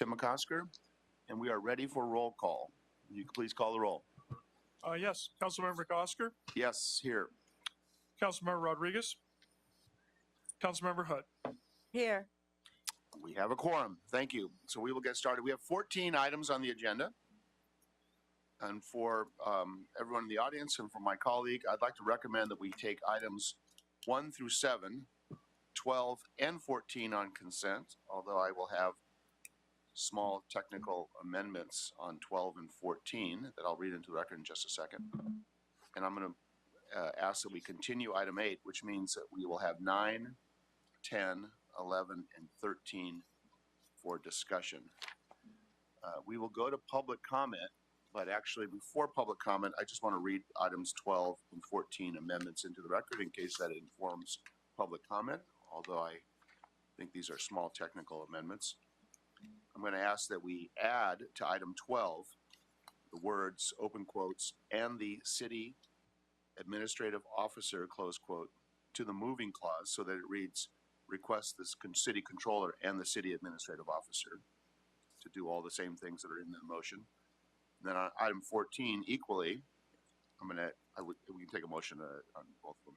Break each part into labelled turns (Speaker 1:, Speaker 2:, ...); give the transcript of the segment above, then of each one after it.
Speaker 1: Tim McCosker, and we are ready for roll call. You can please call the roll.
Speaker 2: Yes. Councilmember Gosker,
Speaker 1: Yes, here.
Speaker 2: Councilmember Rodriguez, Councilmember Hutt.
Speaker 3: Here.
Speaker 1: We have a quorum. Thank you. So we will get started. We have 14 items on the agenda. And for everyone in the audience and for my colleague, I'd like to recommend that we take items 1 through 7, 12, and 14 on consent, although I will have small technical amendments on 12 and 14 that I'll read into the record in just a second. And I'm going to ask that we continue item 8, which means that we will have 9, 10, 11, and 13 for discussion. We will go to public comment, but actually before public comment, I just want to read items 12 and 14 amendments into the record in case that informs public comment, although I think these are small technical amendments. I'm going to ask that we add to item 12 the words, open quotes, and the city administrative officer, close quote, to the moving clause so that it reads, request the city controller and the city administrative officer to do all the same things that are in the motion. And then on item 14, equally, we can take a motion on both of them.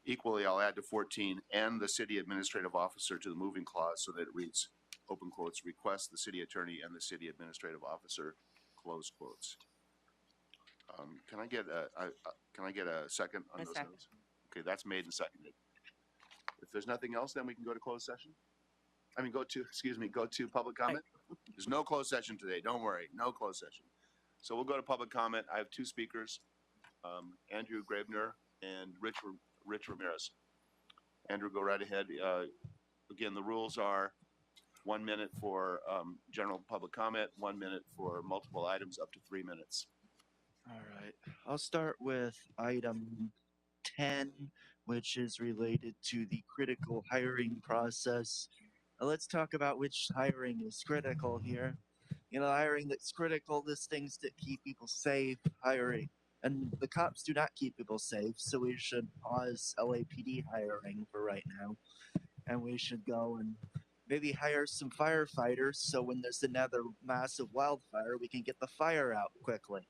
Speaker 1: Equally, I'll add to 14 and the city administrative officer to the moving clause so that it reads, open quotes, request the city attorney and the city administrative officer, close quotes. Can I get a second on those?
Speaker 3: Second.
Speaker 1: Okay, that's made and seconded. If there's nothing else, then we can go to closed session. Go to public comment. There's no closed session today. Don't worry, no closed session. So we'll go to public comment. I have two speakers, Andrew Graebner and Rich Ramirez. Andrew, go right ahead. Again, the rules are 1 minute for general public comment, 1 minute for multiple items, up to 3 minutes.
Speaker 4: All right. I'll start with item 10, which is related to the critical hiring process. Now let's talk about which hiring is critical here. Hiring that's critical, this things that keep people safe, hiring. And the cops do not keep people safe, so we should pause LAPD hiring for right now. And we should go and maybe hire some firefighters so when there's another massive wildfire, we can get the fire out quickly.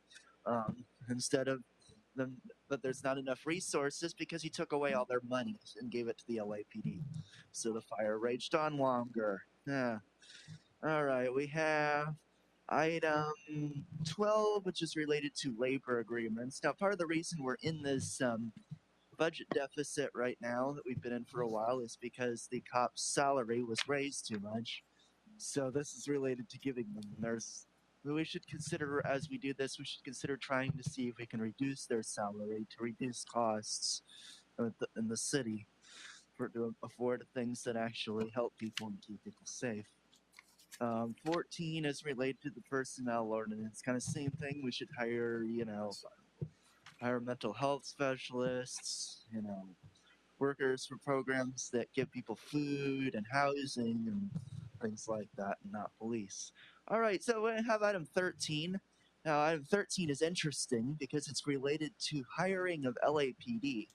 Speaker 4: Instead of them, but there's not enough resources because he took away all their money and gave it to the LAPD. So the fire raged on longer. Yeah. All right, we have item 12, which is related to labor agreements. Now, part of the reason we're in this budget deficit right now that we've been in for a while is because the cop's salary was raised too much. So this is related to giving them we should consider, as we do this, we should consider trying to see if we can reduce their salary to reduce costs in the city to afford things that actually help people and keep people safe. 14 is related to the personnel ordinance. Kind of same thing. We should hire, hire mental health specialists, workers for programs that give people food and housing and things like that, and not police. All right, so we have item 13. Now, item 13 is interesting because it's related to hiring of LAPD.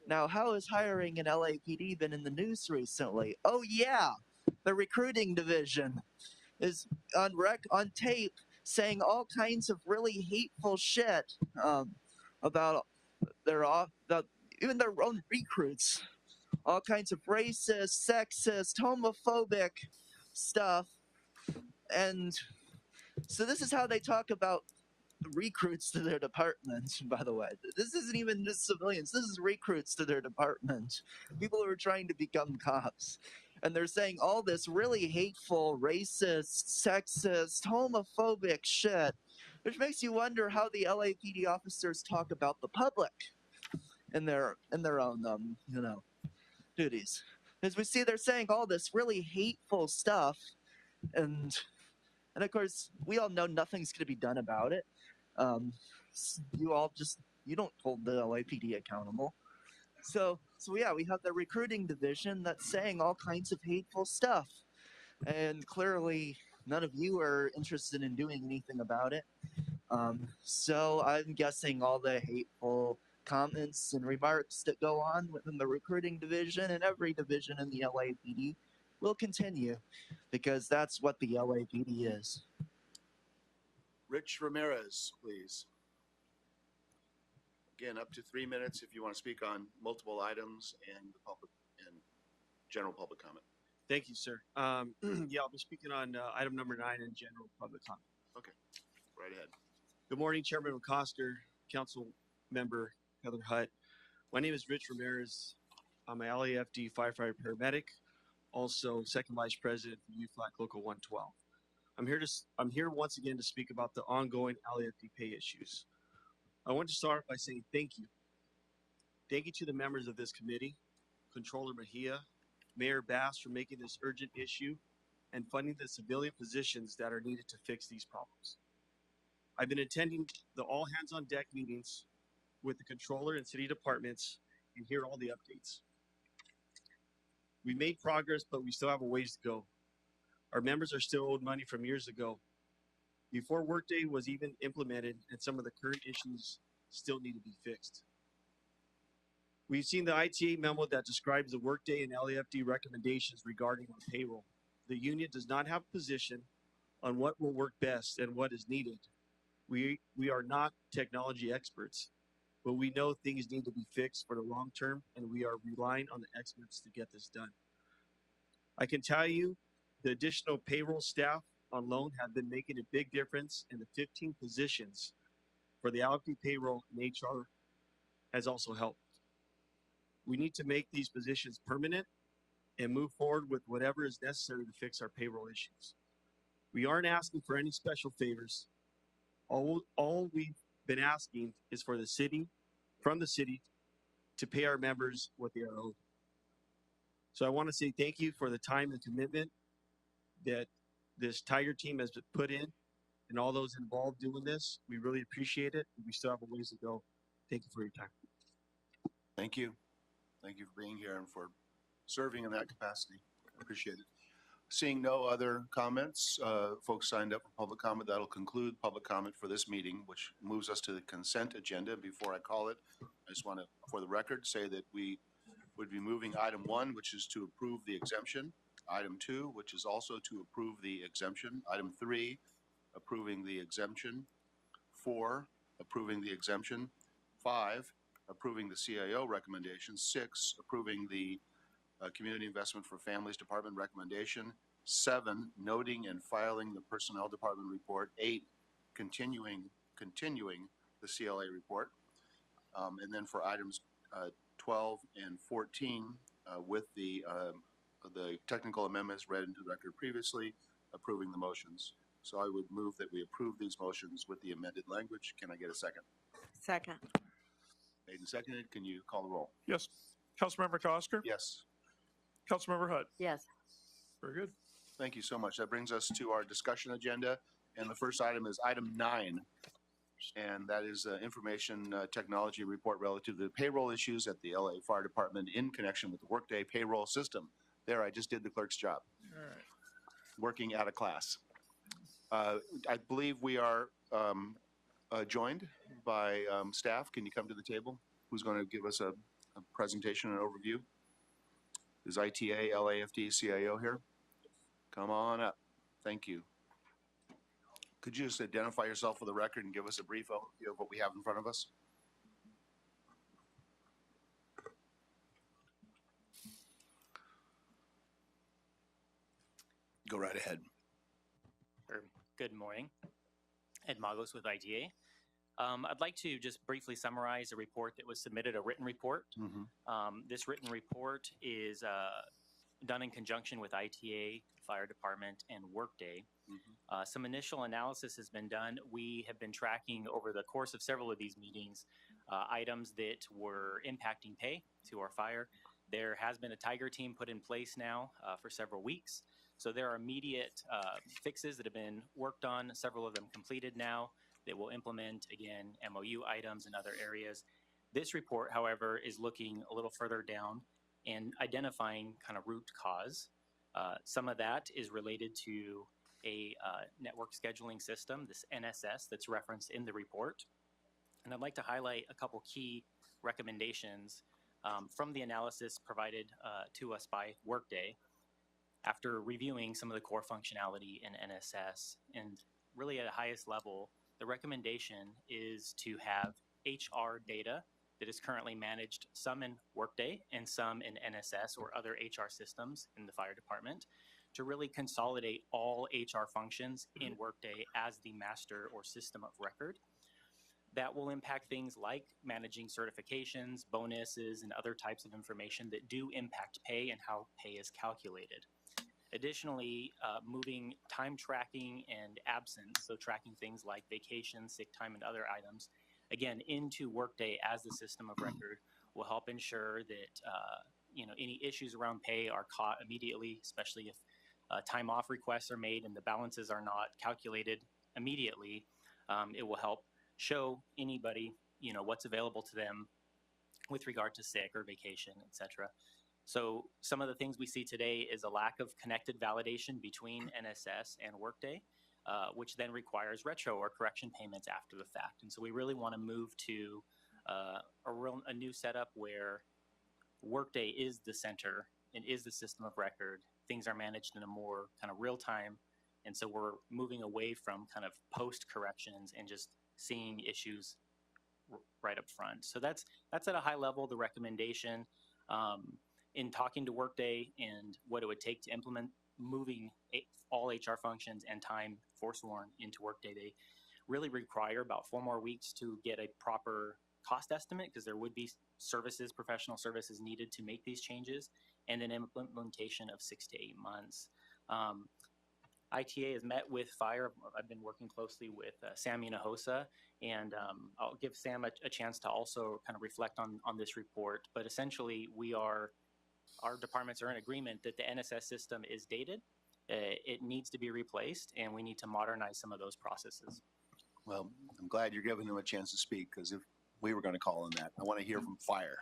Speaker 4: Now, how has hiring in LAPD been in the news recently? Oh, yeah, the recruiting division is on tape saying all kinds of really hateful shit about even their own recruits. All kinds of racist, sexist, homophobic stuff. And so this is how they talk about recruits to their department, by the way. This isn't even just civilians. This is recruits to their department. People who are trying to become cops. And they're saying all this really hateful, racist, sexist, homophobic shit, which makes you wonder how the LAPD officers talk about the public in their own, duties. As we see, they're saying all this really hateful stuff, and of course, we all know nothing's going to be done about it. You don't hold the LAPD accountable. So yeah, we have the recruiting division that's saying all kinds of hateful stuff. And clearly, none of you are interested in doing anything about it. So I'm guessing all the hateful comments and remarks that go on within the recruiting division and every division in the LAPD will continue because that's what the LAFD is.
Speaker 1: Rich Ramirez, please. Again, up to 3 minutes if you want to speak on multiple items and the public and general public comment.
Speaker 3: Thank you, sir. Yeah, I'll be speaking on item number 9 in general public comment.
Speaker 1: Right ahead.
Speaker 3: Good morning, Chairman McCosker, Council Member Heather Hutt. My name is Rich Ramirez. I'm a LAFD firefighter paramedic, also second vice president for UFLAC Local 112. I'm here once again to speak about the ongoing LAFD pay issues. I want to start by saying thank you. Thank you to the members of this committee, Controller Mejia, Mayor Bass for making this urgent issue and funding the civilian positions that are needed to fix these problems. I've been attending the all hands on deck meetings with the controller and city departments and hear all the updates. We made progress, but we still have a ways to go. Our members are still owed money from years ago, before Workday was even implemented, and some of the current issues still need to be fixed. We've seen the ITA memo that describes the Workday and LAFD recommendations regarding our payroll. The union does not have a position on what will work best and what is needed. We are not technology experts, but we know things need to be fixed for the long term, and we are relying on the experts to get this done. I can tell you the additional payroll staff on loan have been making a big difference, and the 15 positions for the LFD payroll and HR has also helped. We need to make these positions permanent and move forward with whatever is necessary to fix our payroll issues. We aren't asking for any special favors. All we've been asking is for the city, from the city, to pay our members what they are owed. So I want to say thank you for the time and commitment that this Tiger team has put in and all those involved doing this. We really appreciate it. We still have a ways to go. Thank you for your time.
Speaker 1: Thank you. Thank you for being here and for serving in that capacity. I appreciate it. Seeing no other comments, folks signed up for public comment. That'll conclude public comment for this meeting, which moves us to the consent agenda. Before I call it, I just want to, for the record, say that we would be moving item 1, which is to approve the exemption. Item 2, which is also to approve the exemption. Item 3, approving the exemption. 4, approving the exemption. 5, approving the CIO recommendation. 6, approving the Community Investment for Families Department recommendation. 7, noting and filing the Personnel Department report. 8, continuing the CLA report. And then for items 12 and 14, with the technical amendments read into the record previously, approving the motions. So I would move that we approve these motions with the amended language. Can I get a second?
Speaker 5: Second.
Speaker 1: Made and seconded. Can you call the roll?
Speaker 2: Yes. Councilmember Cosker?
Speaker 1: Yes.
Speaker 2: Councilmember Hutt?
Speaker 5: Yes.
Speaker 2: Very good.
Speaker 1: Thank you so much. That brings us to our discussion agenda. And the first item is item 9. And that is information technology report relative to the payroll issues at the LA Fire Department in connection with the Workday payroll system. There, I just did the clerk's job.
Speaker 2: All right.
Speaker 1: Working out of class. I believe we are joined by staff. Can you come to the table? Who's going to give us a presentation and overview? Is ITA, LAFD, CIO here? Come on up. Thank you. Could you just identify yourself for the record and give us a brief overview of what we have in front of us? Go right ahead.
Speaker 6: Good morning. Ed Magos with ITA. I'd like to just briefly summarize a report that was submitted, a written report. This written report is done in conjunction with ITA, Fire Department, and Workday. Some initial analysis has been done. We have been tracking over the course of several of these meetings items that were impacting pay to our fire. There has been a Tiger team put in place now for several weeks. So there are immediate fixes that have been worked on, several of them completed now, that will implement, again, MOU items in other areas. This report, however, is looking a little further down and identifying kind of root cause. Some of that is related to a network scheduling system, this NSS, that's referenced in the report. And I'd like to highlight a couple key recommendations from the analysis provided to us by Workday. after reviewing some of the core functionality in NSS and really at the highest level, the recommendation is to have HR data that is currently managed, some in Workday and some in NSS or other HR systems in the fire department, to really consolidate all HR functions in Workday as the master or system of record. That will impact things like managing certifications, bonuses, and other types of information that do impact pay and how pay is calculated. Additionally, moving time tracking and absence, so tracking things like vacation, sick time, and other items, again, into Workday as the system of record will help ensure that any issues around pay are caught immediately, especially if time off requests are made and the balances are not calculated immediately. It will help show anybody what's available to them with regard to sick or vacation, etc. So some of the things we see today is a lack of connected validation between NSS and Workday, which then requires retro or correction payments after the fact. And so we really want to move to a new setup where Workday is the center and is the system of record. Things are managed in a more kind of real time. And so we're moving away from kind of post corrections and just seeing issues right up front. So that's at a high level, the recommendation. In talking to Workday and what it would take to implement moving all HR functions and time Forsworn into Workday, they really require about 4 more weeks to get a proper cost estimate, because there would be professional services needed to make these changes, and an implementation of 6 to 8 months. ITA has met with Fire. I've been working closely with Sam Hinojosa, and I'll give Sam a chance to also kind of reflect on this report. But essentially, our departments are in agreement that the NSS system is dated. It needs to be replaced, and we need to modernize some of those processes.
Speaker 1: Well, I'm glad you're giving him a chance to speak, because if we were going to call on that, I want to hear from Fire.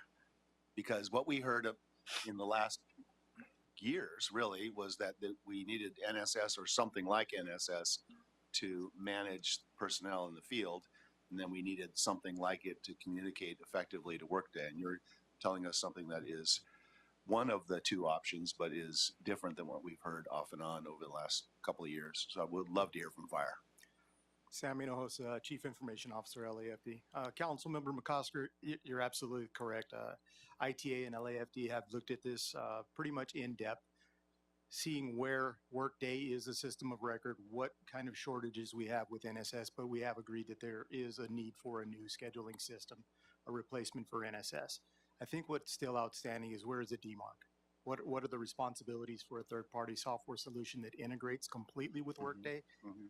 Speaker 1: Because what we heard in the last years really was that we needed NSS or something like NSS to manage personnel in the field, and then we needed something like it to communicate effectively to Workday. And you're telling us something that is one of the two options, but is different than what we've heard off and on over the last couple of years. So I would love to hear from Fire.
Speaker 5: Sam Hinojosa, Chief Information Officer, LAFD. Councilmember McCosker, you're absolutely correct. ITA and LAFD have looked at this pretty much in depth, seeing where Workday is a system of record, what kind of shortages we have with NSS, but we have agreed that there is a need for a new scheduling system, a replacement for NSS. I think what's still outstanding is, where is the demarc? What are the responsibilities for a third-party software solution that integrates completely with Workday?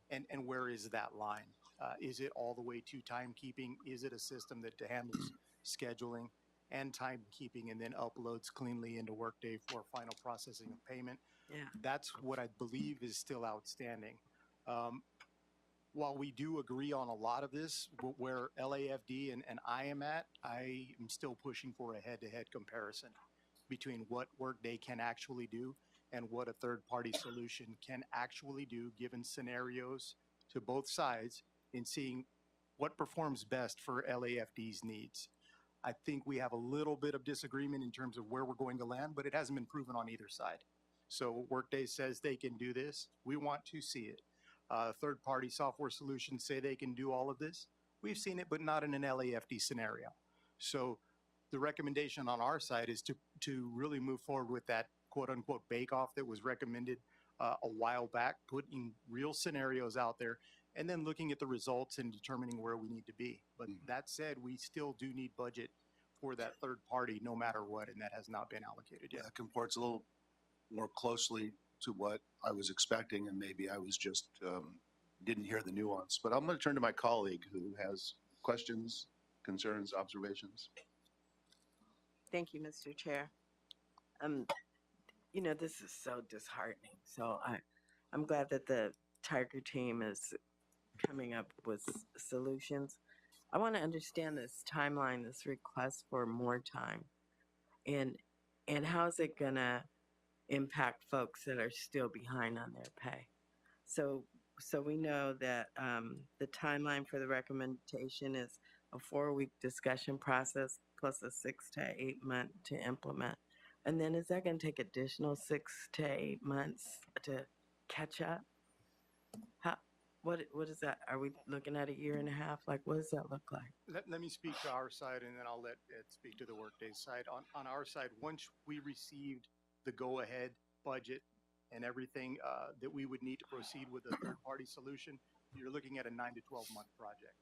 Speaker 5: And where is that line? Is it all the way to timekeeping? Is it a system that handles scheduling and timekeeping and then uploads cleanly into Workday for final processing of payment?
Speaker 7: Yeah.
Speaker 5: That's what I believe is still outstanding. While we do agree on a lot of this, where LAFD and I am at, I am still pushing for a head-to-head comparison between what Workday can actually do and what a third-party solution can actually do, given scenarios to both sides, in seeing what performs best for LAFD's needs. I think we have a little bit of disagreement in terms of where we're going to land, but it hasn't been proven on either side. So Workday says they can do this. We want to see it. Third-party software solutions say they can do all of this. We've seen it, but not in an LAFD scenario. So the recommendation on our side is to really move forward with that quote-unquote bake-off that was recommended a while back, putting real scenarios out there, and then looking at the results and determining where we need to be. But that said, we still do need budget for that third party no matter what, and that has not been allocated yet.
Speaker 1: That comports a little more closely to what I was expecting, and maybe I was just didn't hear the nuance. But I'm going to turn to my colleague who has questions, concerns, observations.
Speaker 7: Thank you, Mr. Chair. This is so disheartening. So I'm glad that the Tiger team is coming up with solutions. I want to understand this timeline, this request for more time, and how is it gonna impact folks that are still behind on their pay? So we know that the timeline for the recommendation is a 4-week discussion process plus a 6 to 8 month to implement. And then is that going to take additional 6 to 8 months to catch up? How, what is that? Are we looking at a year and a half? Like, what does that look like?
Speaker 5: Let me speak to our side, and then I'll let Ed speak to the Workday side. On our side, once we received the go-ahead budget and everything that we would need to proceed with a third-party solution, you're looking at a 9 to 12-month project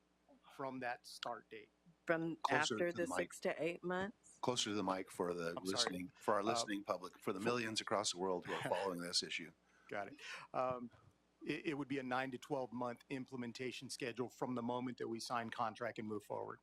Speaker 5: from that start date.
Speaker 7: From
Speaker 1: Closer
Speaker 7: after
Speaker 1: to the
Speaker 7: the
Speaker 1: mic.
Speaker 7: 6 to 8 months?
Speaker 1: Closer to the mic for the
Speaker 5: I'm sorry.
Speaker 1: listening, for our listening public, for the millions across the world who are following this issue.
Speaker 5: Got it. It would be a 9 to 12-month implementation schedule from the moment that we sign contract and move forward.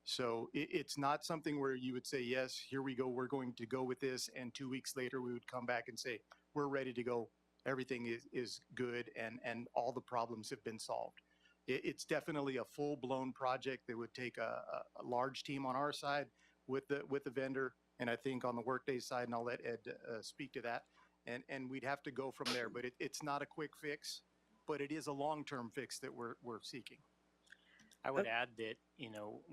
Speaker 5: So it's not something where you would say, yes, here we go, we're going to go with this. And 2 weeks later, we would come back and say, we're ready to go. Everything is good and all the problems have been solved. It's definitely a full-blown project that would take a large team on our side with the vendor. And I think on the Workday side, and I'll let Ed speak to that. And we'd have to go from there. But it's not a quick fix, but it is a long-term fix that we're seeking.
Speaker 6: I would add that,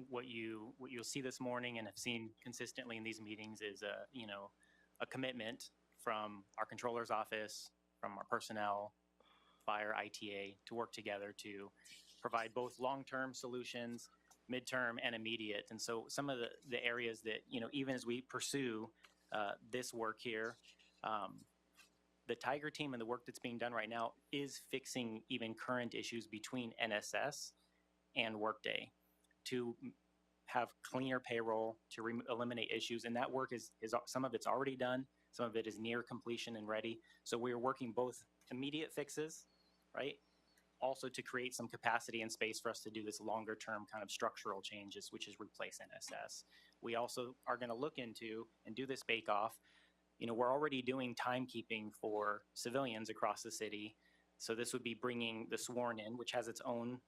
Speaker 6: what you'll see this morning and have seen consistently in these meetings is a commitment from our controller's office, from our personnel, fire, ITA, to work together to provide both long-term solutions, midterm, and immediate. And so some of the areas that, even as we pursue this work here, the Tiger team and the work that's being done right now is fixing even current issues between NSS and Workday to have cleaner payroll, to eliminate issues. And that work is some of it's already done. Some of it is near completion and ready. So we're working both immediate fixes, right? Also to create some capacity and space for us to do this longer term kind of structural changes, which is replace NSS. We also are going to look into and do this bake off. We're already doing timekeeping for civilians across the city. So this would be bringing the sworn in, which has its own,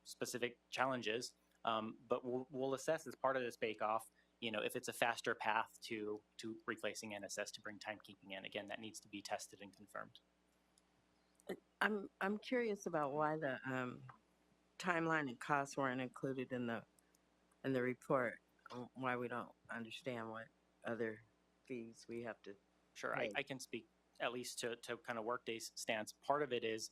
Speaker 6: specific challenges. But we'll assess as part of this bake off, if it's a faster path to replacing NSS to bring timekeeping in. Again, that needs to be tested and confirmed.
Speaker 7: I'm curious about why the timeline and costs weren't included in the report. Why we don't understand what other fees we have to.
Speaker 6: Sure,
Speaker 7: pay.
Speaker 6: I can speak at least to kind of Workday's stance. Part of it is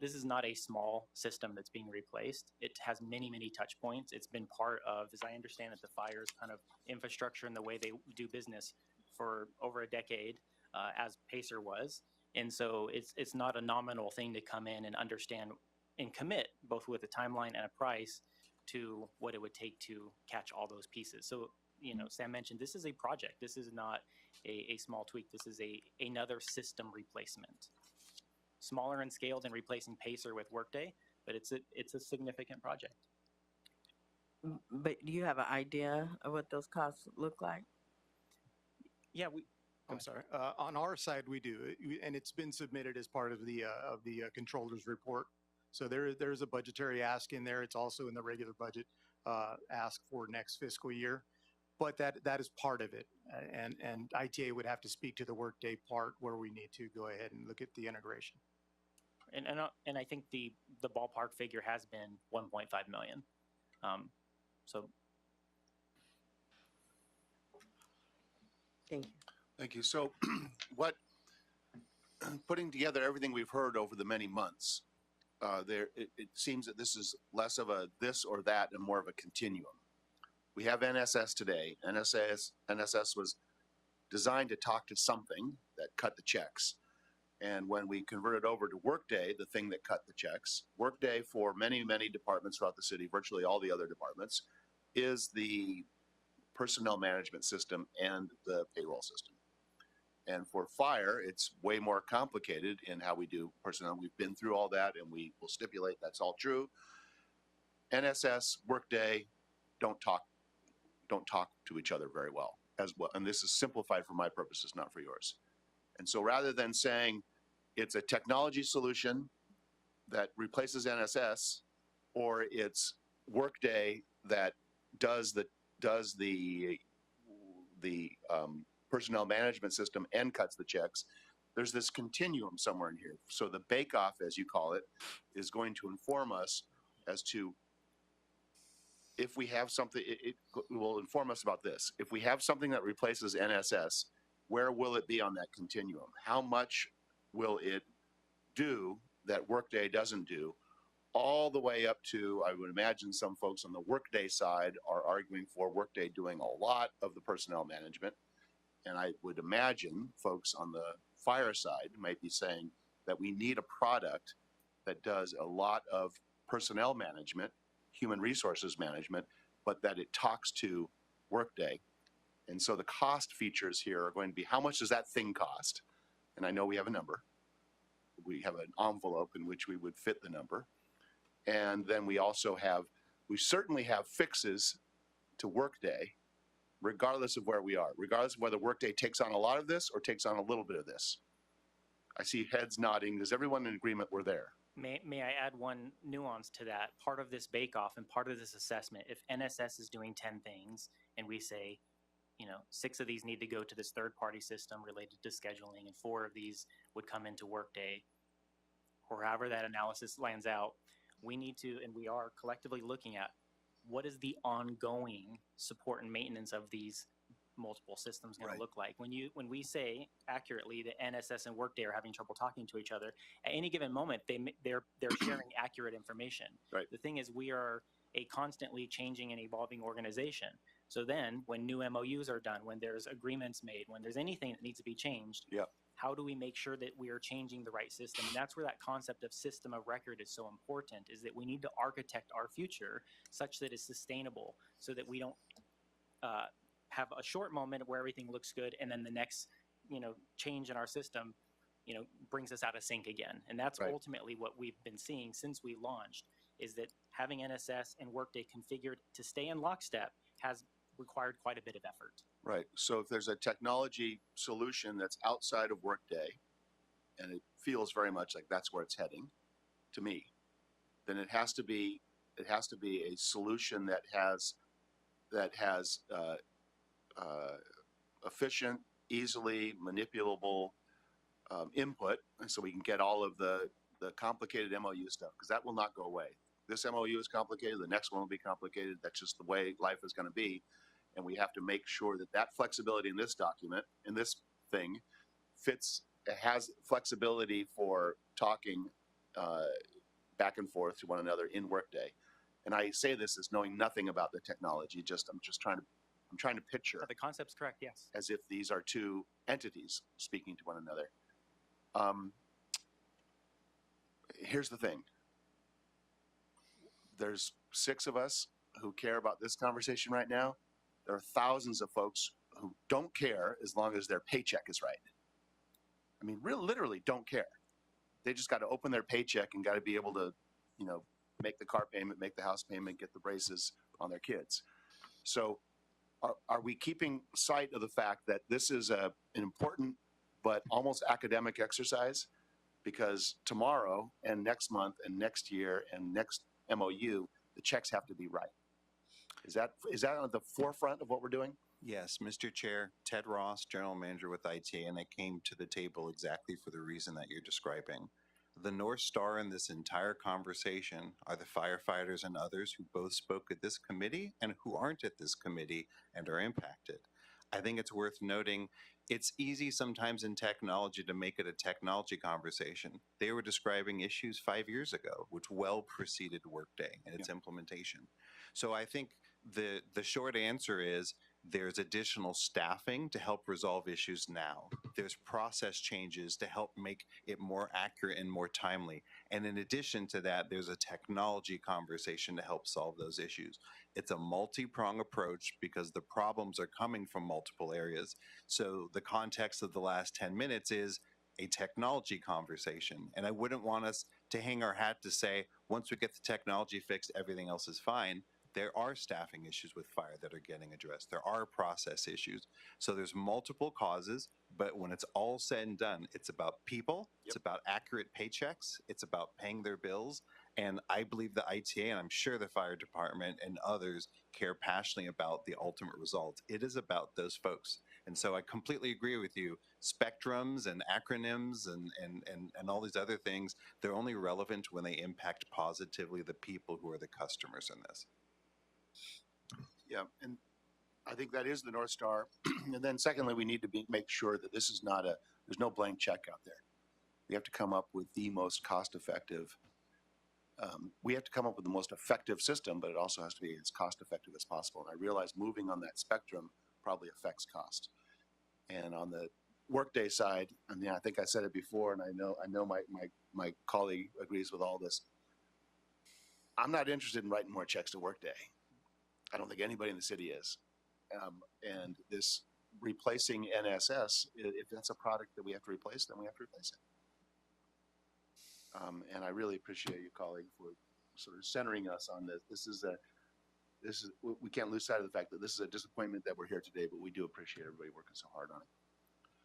Speaker 6: this is not a small system that's being replaced. It has many, many touch points. It's been part of, as I understand it, the fire's kind of infrastructure and the way they do business for over a decade, as Pacer was. And so it's not a nominal thing to come in and understand and commit both with a timeline and a price to what it would take to catch all those pieces. So, Sam mentioned this is a project. This is not a small tweak. This is another system replacement. Smaller in scale than replacing Pacer with Workday, but it's a significant project.
Speaker 7: But do you have an idea of what those costs look like?
Speaker 6: Yeah,
Speaker 5: I'm sorry. On our side, we do, and it's been submitted as part of the controller's report. So there's a budgetary ask in there. It's also in the regular budget ask for next fiscal year, but that is part of it. And ITA would have to speak to the Workday part where we need to go ahead and look at the integration.
Speaker 6: And I think the ballpark figure has been 1.5 million. So.
Speaker 7: Thank you.
Speaker 1: Thank you. So putting together everything we've heard over the many months, it seems that this is less of a this or that and more of a continuum. We have NSS today. NSS was designed to talk to something that cut the checks. And when we converted over to Workday, the thing that cut the checks, Workday for many, many departments throughout the city, virtually all the other departments, is the personnel management system and the payroll system. And for fire, it's way more complicated in how we do personnel. We've been through all that, and we will stipulate that's all true. NSS, Workday, don't talk to each other very well as well. And this is simplified for my purposes, not for yours. And so rather than saying it's a technology solution that replaces NSS, or it's Workday that does the personnel management system and cuts the checks, there's this continuum somewhere in here. So the bake-off, as you call it, is going to inform us as to if we have something, it will inform us about this. If we have something that replaces NSS, where will it be on that continuum? How much will it do that Workday doesn't do? All the way up to, I would imagine some folks on the Workday side are arguing for Workday doing a lot of the personnel management. And I would imagine folks on the fire side might be saying that we need a product that does a lot of personnel management, human resources management, but that it talks to Workday. And so the cost features here are going to be, how much does that thing cost? And I know we have a number. We have an envelope in which we would fit the number. And then we also have, we certainly have fixes to Workday, regardless of where we are, regardless of whether Workday takes on a lot of this or takes on a little bit of this. I see heads nodding. Is everyone in agreement we're there?
Speaker 6: May I add one nuance to that? Part of this bake-off and part of this assessment, if NSS is doing 10 things and we say, 6 of these need to go to this third-party system related to scheduling and 4 of these would come into Workday, or however that analysis lands out, we need to, and we are collectively looking at what is the ongoing support and maintenance of these multiple systems going
Speaker 1: Right.
Speaker 6: to look like. When we say accurately that NSS and Workday are having trouble talking to each other, at any given moment they're sharing accurate information.
Speaker 1: Right.
Speaker 6: The thing is, we are a constantly changing and evolving organization. So then when new MOUs are done, when there's agreements made, when there's anything that needs to be changed,
Speaker 1: Yep.
Speaker 6: how do we make sure that we are changing the right system? And that's where that concept of system of record is so important, is that we need to architect our future such that it's sustainable, so that we don't have a short moment where everything looks good and then the next change in our system brings us out of sync again. And that's
Speaker 1: Right.
Speaker 6: ultimately what we've been seeing since we launched, is that having NSS and Workday configured to stay in lockstep has required quite a bit of effort.
Speaker 1: Right. So if there's a technology solution that's outside of Workday, and it feels very much like that's where it's heading to me, then it has to be a solution that has efficient, easily manipulable input, and so we can get all of the complicated MOU stuff, because that will not go away. This MOU is complicated, the next one will be complicated. That's just the way life is going to be. And we have to make sure that that flexibility in this document, in this thing, fits, it has flexibility for talking back and forth to one another in Workday. And I say this as knowing nothing about the technology, I'm trying to picture
Speaker 6: The concept's correct, yes.
Speaker 1: as if these are two entities speaking to one another. Here's the thing. There's 6 of us who care about this conversation right now. There are thousands of folks who don't care as long as their paycheck is right. I mean, literally don't care. They just got to open their paycheck and got to be able to, make the car payment, make the house payment, get the braces on their kids. So are we keeping sight of the fact that this is an important but almost academic exercise? Because tomorrow and next month and next year and next MOU, the checks have to be right. Is that at the forefront of what we're doing?
Speaker 8: Yes, Mr. Chair, Ted Ross, General Manager with IT, and I came to the table exactly for the reason that you're describing. The North Star in this entire conversation are the firefighters and others who both spoke at this committee and who aren't at this committee and are impacted. I think it's worth noting it's easy sometimes in technology to make it a technology conversation. They were describing issues 5 years ago, which well preceded Workday and its implementation. So I think the short answer is there's additional staffing to help resolve issues now. There's process changes to help make it more accurate and more timely. And in addition to that, there's a technology conversation to help solve those issues. It's a multi-prong approach because the problems are coming from multiple areas. So the context of the last 10 minutes is a technology conversation. And I wouldn't want us to hang our hat to say, once we get the technology fixed, everything else is fine. There are staffing issues with fire that are getting addressed. There are process issues. So there's multiple causes, but when it's all said and done, it's about people, it's about accurate paychecks, it's about paying their bills. And I believe the ITA, and I'm sure the fire department and others care passionately about the ultimate result. It is about those folks. And so I completely agree with you. Spectrums and acronyms and all these other things, they're only relevant when they impact positively the people who are the customers in this.
Speaker 1: Yeah, and I think that is the North Star. And then secondly, we need to make sure that this is not there's no blank check out there. We have to come up with the most cost effective. We have to come up with the most effective system, but it also has to be as cost effective as possible. And I realize moving on that spectrum probably affects cost. And on the workday side, I mean, I think I said it before, and I know my colleague agrees with all this. I'm not interested in writing more checks to Workday. I don't think anybody in the city is. And this replacing NSS, if that's a product that we have to replace, then we have to replace it. And I really appreciate you, colleague, for sort of centering us on this. We can't lose sight of the fact that this is a disappointment that we're here today, but we do appreciate everybody working so hard on it.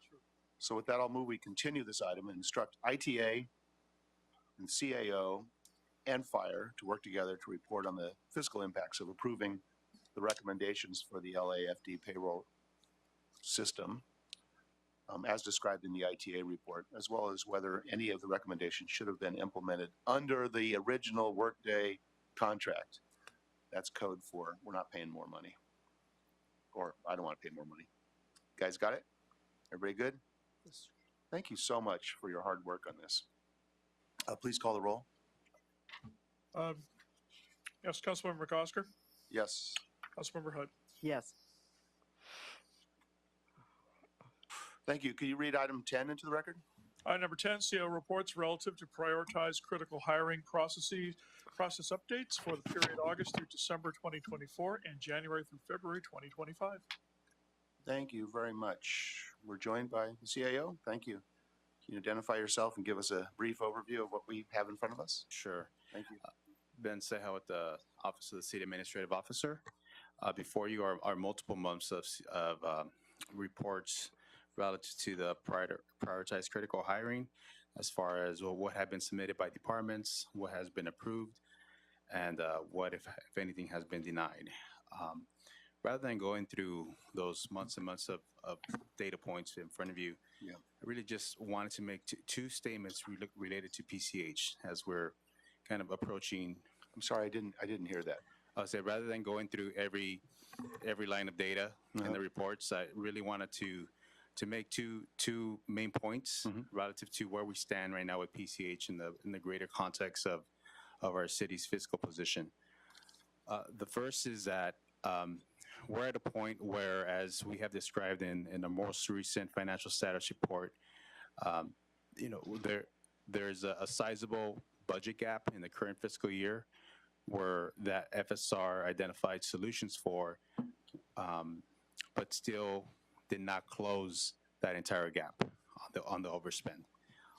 Speaker 1: Sure. So with that, I'll move we continue this item and instruct ITA and CAO and Fire to work together to report on the fiscal impacts of approving the recommendations for the LAFD payroll system as described in the ITA report, as well as whether any of the recommendations should have been implemented under the original Workday contract. That's code for we're not paying more money, or I don't want to pay more money. Guys got it? Everybody good? Yes. Thank you so much for your hard work on this. Please call the roll.
Speaker 2: Yes, Councilmember Cosker,
Speaker 1: Yes.
Speaker 2: Councilmember Hutt.
Speaker 7: Yes.
Speaker 1: Thank you. Can you read item 10 into the record?
Speaker 2: Item number 10, CO reports relative to prioritize critical hiring process updates for the period August through December 2024 and January through February 2025.
Speaker 1: Thank you very much. We're joined by the CAO. Thank you. Can you identify yourself and give us a brief overview of what we have in front of us?
Speaker 9: Sure.
Speaker 1: Thank you.
Speaker 9: Ben Seha with the Office of the City Administrative Officer. Before you are multiple months of reports relative to the prioritized critical hiring, as far as what have been submitted by departments, what has been approved, and what, if anything, has been denied. Rather than going through those months and months of data points in front of you,
Speaker 1: yeah,
Speaker 9: I really just wanted to make two statements related to PCH as we're kind of approaching.
Speaker 1: I'm sorry, I didn't hear that.
Speaker 9: I'll say rather than going through every line of data in the reports, I really wanted to make two main points relative to where we stand right now with PCH in the greater context of our city's fiscal position. The first is that we're at a point where, as we have described in the most recent financial status report, there's a sizable budget gap in the current fiscal year where that FSR identified solutions for, but still did not close that entire gap on the overspend.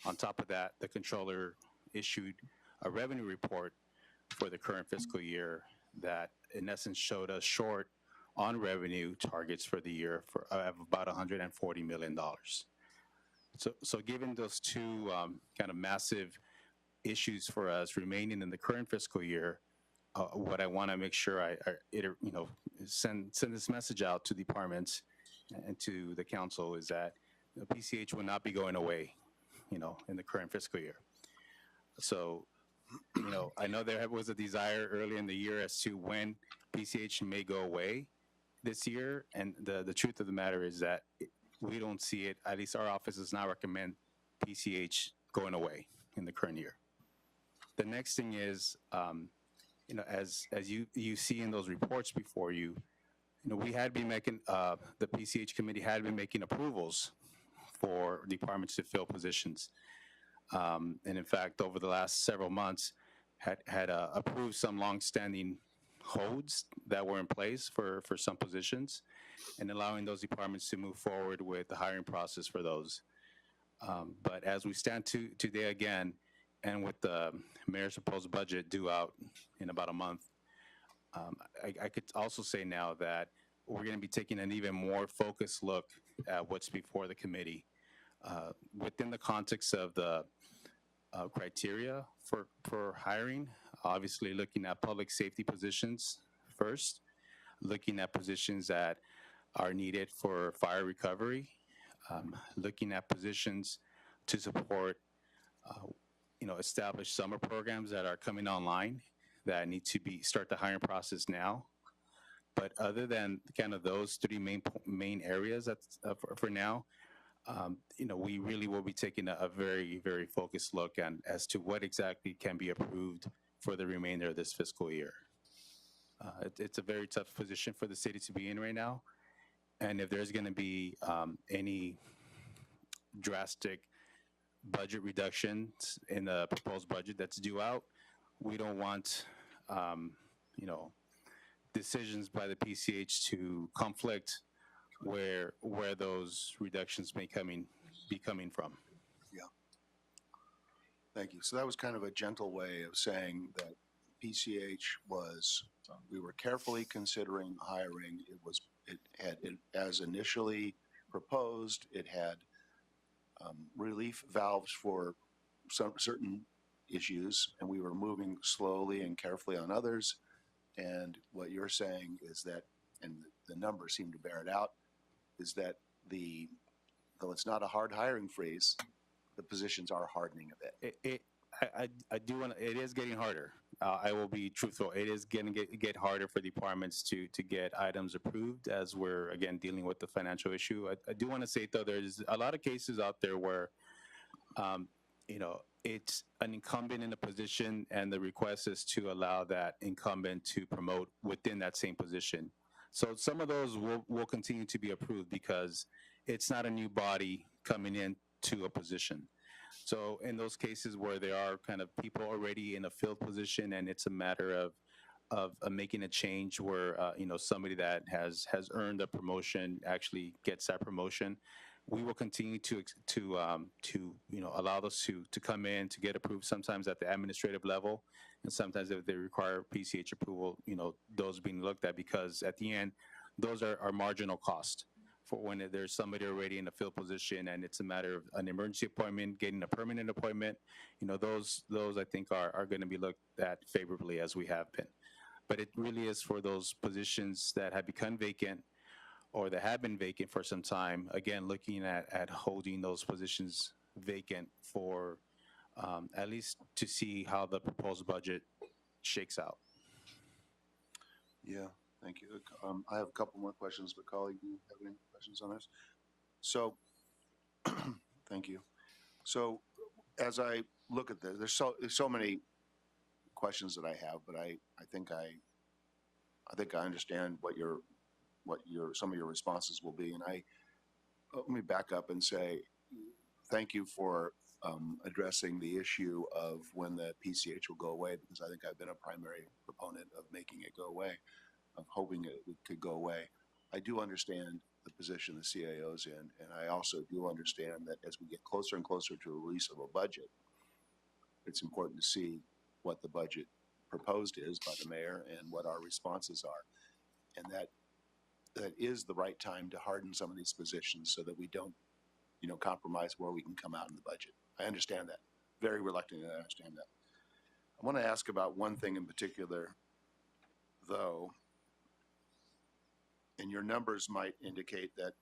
Speaker 9: On top of that, the controller issued a revenue report for the current fiscal year that, in essence, showed us short on revenue targets for the year of about $140 million. So given those two kind of massive issues for us remaining in the current fiscal year, what I want to make sure I send this message out to departments and to the council is that the PCH will not be going away, in the current fiscal year. So, I know there was a desire early in the year as to when PCH may go away this year, and the truth of the matter is that we don't see it. At least our office does not recommend PCH going away in the current year. The next thing is, as you see in those reports before you, we had been making, the PCH committee had been making approvals for departments to fill positions. And in fact, over the last several months, had approved some longstanding holds that were in place for some positions and allowing those departments to move forward with the hiring process for those. But as we stand today again, and with the mayor's proposed budget due out in about a month, I could also say now that we're going to be taking an even more focused look at what's before the committee within the context of the criteria for hiring. Obviously, looking at public safety positions first, looking at positions that are needed for fire recovery, looking at positions to support established summer programs that are coming online that need to start the hiring process now, But other than kind of those three main areas, that's for now. We really will be taking a very, very focused look as to what exactly can be approved for the remainder of this fiscal year. It's a very tough position for the city to be in right now. And if there's going to be any drastic budget reductions in the proposed budget that's due out, we don't want, decisions by the PCH to conflict where those reductions may be coming from.
Speaker 1: Thank you. So that was kind of a gentle way of saying that PCH we were carefully considering hiring. As initially proposed, it had relief valves for some certain issues, and we were moving slowly and carefully on others. And what you're saying is that, and the numbers seem to bear it out, is that though it's not a hard hiring freeze, the positions are hardening a bit.
Speaker 9: I do want to, it is getting harder. I will be truthful. It is going to get harder for departments to get items approved as we're, again, dealing with the financial issue. I do want to say, though, there's a lot of cases out there where, it's an incumbent in a position and the request is to allow that incumbent to promote within that same position. So some of those will continue to be approved because it's not a new body coming into a position. So in those cases where there are kind of people already in a filled position and it's a matter of making a change where, somebody that has earned a promotion actually gets that promotion, we will continue to allow those to come in to get approved, sometimes at the administrative level, and sometimes if they require PCH approval, those being looked at, because at the end, those are marginal cost for when there's somebody already in a field position and it's a matter of an emergency appointment, getting a permanent appointment. Those I think are going to be looked at favorably, as we have been. But it really is for those positions that have become vacant or that have been vacant for some time, again, looking at holding those positions vacant for at least to see how the proposed budget shakes out.
Speaker 1: Yeah, thank you. I have a couple more questions, but colleague, do you have any questions on this? So, thank you. So, as I look at this, there's so many questions that I have, but I think I understand what some of your responses will be, and let me back up and say thank you for addressing the issue of when the PCH will go away, because I think I've been a primary proponent of making it go away, of hoping it could go away. I do understand the position the CAO is in, and I also do understand that as we get closer and closer to a release of a budget, it's important to see what the budget proposed is by the mayor and what our responses are, and that is the right time to harden some of these positions so that we don't, compromise where we can come out in the budget. I understand that. Very reluctantly, I understand that. I want to ask about one thing in particular, though, and your numbers might indicate that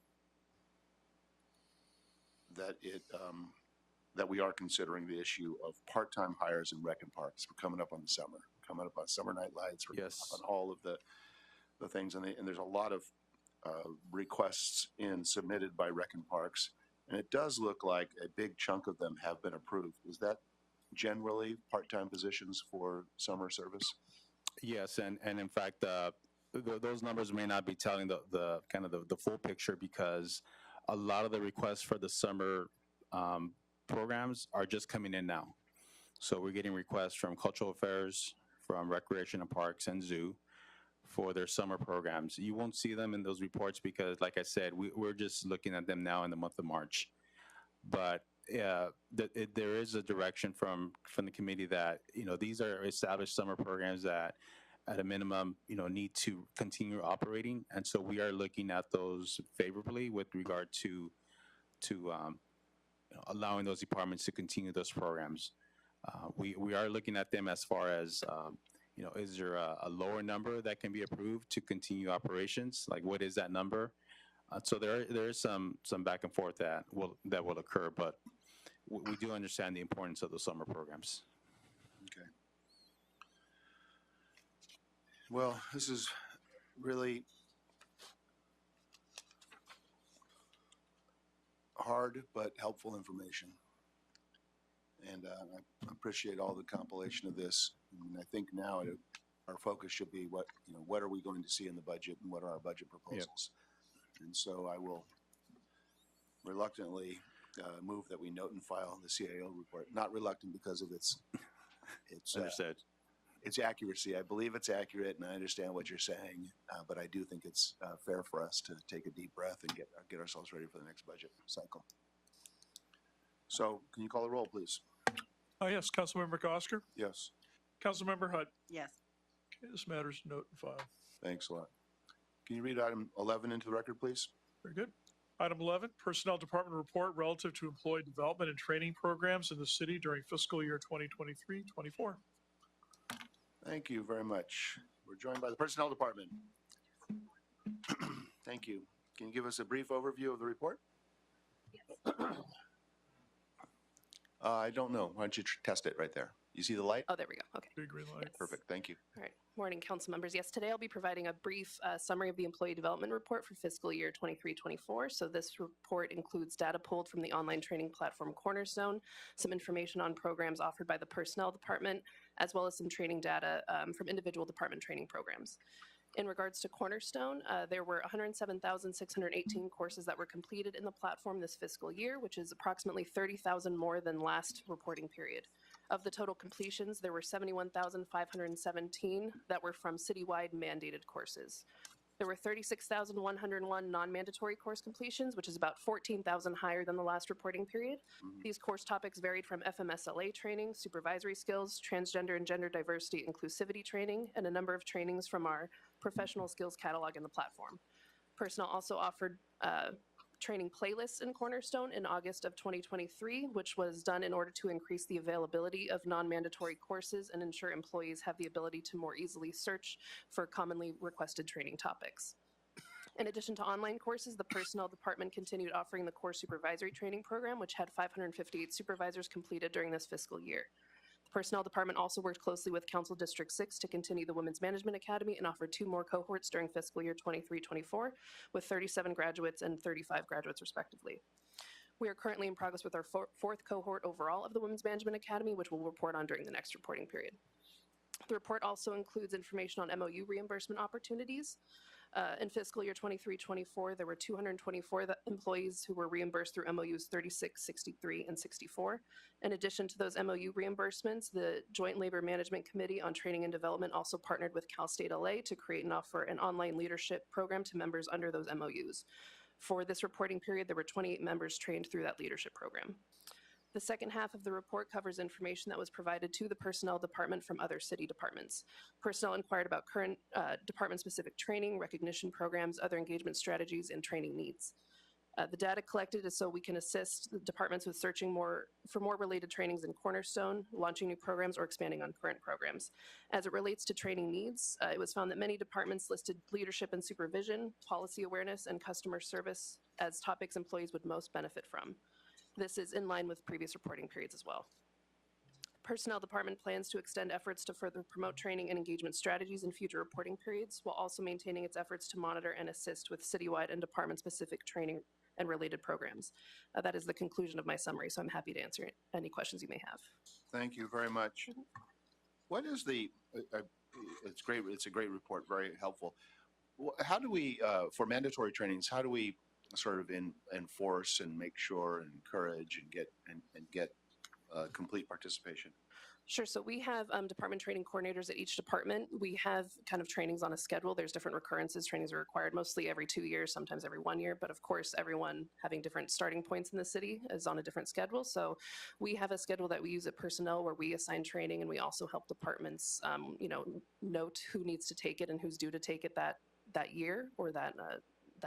Speaker 1: we are considering the issue of part-time hires in rec and parks. We're coming up on the summer, coming up on summer night lights. We're
Speaker 9: Yes.
Speaker 1: up on all of the things, and there's a lot of requests submitted by rec and parks, and it does look like a big chunk of them have been approved. Is that generally part-time positions for summer service?
Speaker 9: Yes, and in fact, those numbers may not be telling the kind of the full picture, because a lot of the requests for the summer programs are just coming in now. So we're getting requests from Cultural Affairs, from Recreation and Parks, and Zoo for their summer programs. You won't see them in those reports because, like I said, we're just looking at them now in the month of March. But there is a direction from the committee that, these are established summer programs that at a minimum, need to continue operating. And so we are looking at those favorably with regard to allowing those departments to continue those programs. We are looking at them as far as, is there a lower number that can be approved to continue operations? Like, what is that number? So there is some back and forth that will occur, but we do understand the importance of the summer programs.
Speaker 1: Okay. Well, this is really hard but helpful information. And I appreciate all the compilation of this. And I think now our focus should be what are we going to see in the budget and what are our budget proposals. And so I will reluctantly move that we note and file the CAO report. Not reluctant because of its
Speaker 9: Understood.
Speaker 1: its accuracy. I believe it's accurate, and I understand what you're saying, but I do think it's fair for us to take a deep breath and get ourselves ready for the next budget cycle. So, can you call the roll, please?
Speaker 2: Yes, Councilmember Gosker,
Speaker 1: Yes.
Speaker 2: Councilmember Hutt.
Speaker 7: Yes.
Speaker 2: Okay, this matters note and file.
Speaker 1: Thanks a lot. Can you read item 11 into the record, please?
Speaker 2: Very good. Item 11, Personnel Department Report relative to employee development and training programs in the city during fiscal year 2023-24.
Speaker 1: Thank you very much. We're joined by the Personnel Department. Thank you. Can you give us a brief overview of the report? I don't know. Why don't you test it right there? You see the light?
Speaker 10: Oh, there we go. Okay.
Speaker 2: Big green light.
Speaker 1: Perfect. Thank you.
Speaker 10: All right. Morning, council members. Yes, today I'll be providing a brief summary of the employee development report for fiscal year 23-24. So this report includes data pulled from the online training platform Cornerstone, some information on programs offered by the personnel department, as well as some training data from individual department training programs. In regards to Cornerstone, there were 107,618 courses that were completed in the platform this fiscal year, which is approximately 30,000 more than last reporting period. Of the total completions, there were 71,517 that were from citywide mandated courses. There were 36,101 non-mandatory course completions, which is about 14,000 higher than the last reporting period. These course topics varied from FMSLA training, supervisory skills, transgender and gender diversity inclusivity training, and a number of trainings from our professional skills catalog in the platform. Personnel also offered training playlists in Cornerstone in August of 2023, which was done in order to increase the availability of non-mandatory courses and ensure employees have the ability to more easily search for commonly requested training topics. In addition to online courses, the Personnel Department continued offering the Core Supervisory Training Program, which had 558 supervisors completed during this fiscal year. The Personnel Department also worked closely with Council District 6 to continue the Women's Management Academy and offered 2 more cohorts during fiscal year 23-24, with 37 graduates and 35 graduates respectively. We are currently in progress with our fourth cohort overall of the Women's Management Academy, which we'll report on during the next reporting period. The report also includes information on MOU reimbursement opportunities. In fiscal year 23-24, there were 224 employees who were reimbursed through MOUs 36, 63, and 64. In addition to those MOU reimbursements, the Joint Labor Management Committee on Training and Development also partnered with Cal State LA to create and offer an online leadership program to members under those MOUs. For this reporting period, there were 28 members trained through that leadership program. The second half of the report covers information that was provided to the Personnel Department from other city departments. Personnel inquired about current department-specific training, recognition programs, other engagement strategies, and training needs. The data collected is so we can assist the departments with searching for more related trainings in Cornerstone, launching new programs, or expanding on current programs. As it relates to training needs, it was found that many departments listed leadership and supervision, policy awareness, and customer service as topics employees would most benefit from. This is in line with previous reporting periods as well. Personnel Department plans to extend efforts to further promote training and engagement strategies in future reporting periods, while also maintaining its efforts to monitor and assist with citywide and department-specific training and related programs. That is the conclusion of my summary, so I'm happy to answer any questions you may have.
Speaker 1: Thank you very much. What is it's great, it's a great report, very helpful. How do we, for mandatory trainings, how do we sort of enforce and make sure and encourage and get complete participation?
Speaker 10: Sure. So we have department training coordinators at each department. We have kind of trainings on a schedule. There's different recurrences. Trainings are required mostly every 2 years, sometimes every 1 year. But of course, everyone having different starting points in the city is on a different schedule. So we have a schedule that we use at personnel where we assign training, and we also help departments, note who needs to take it and who's due to take it that year or that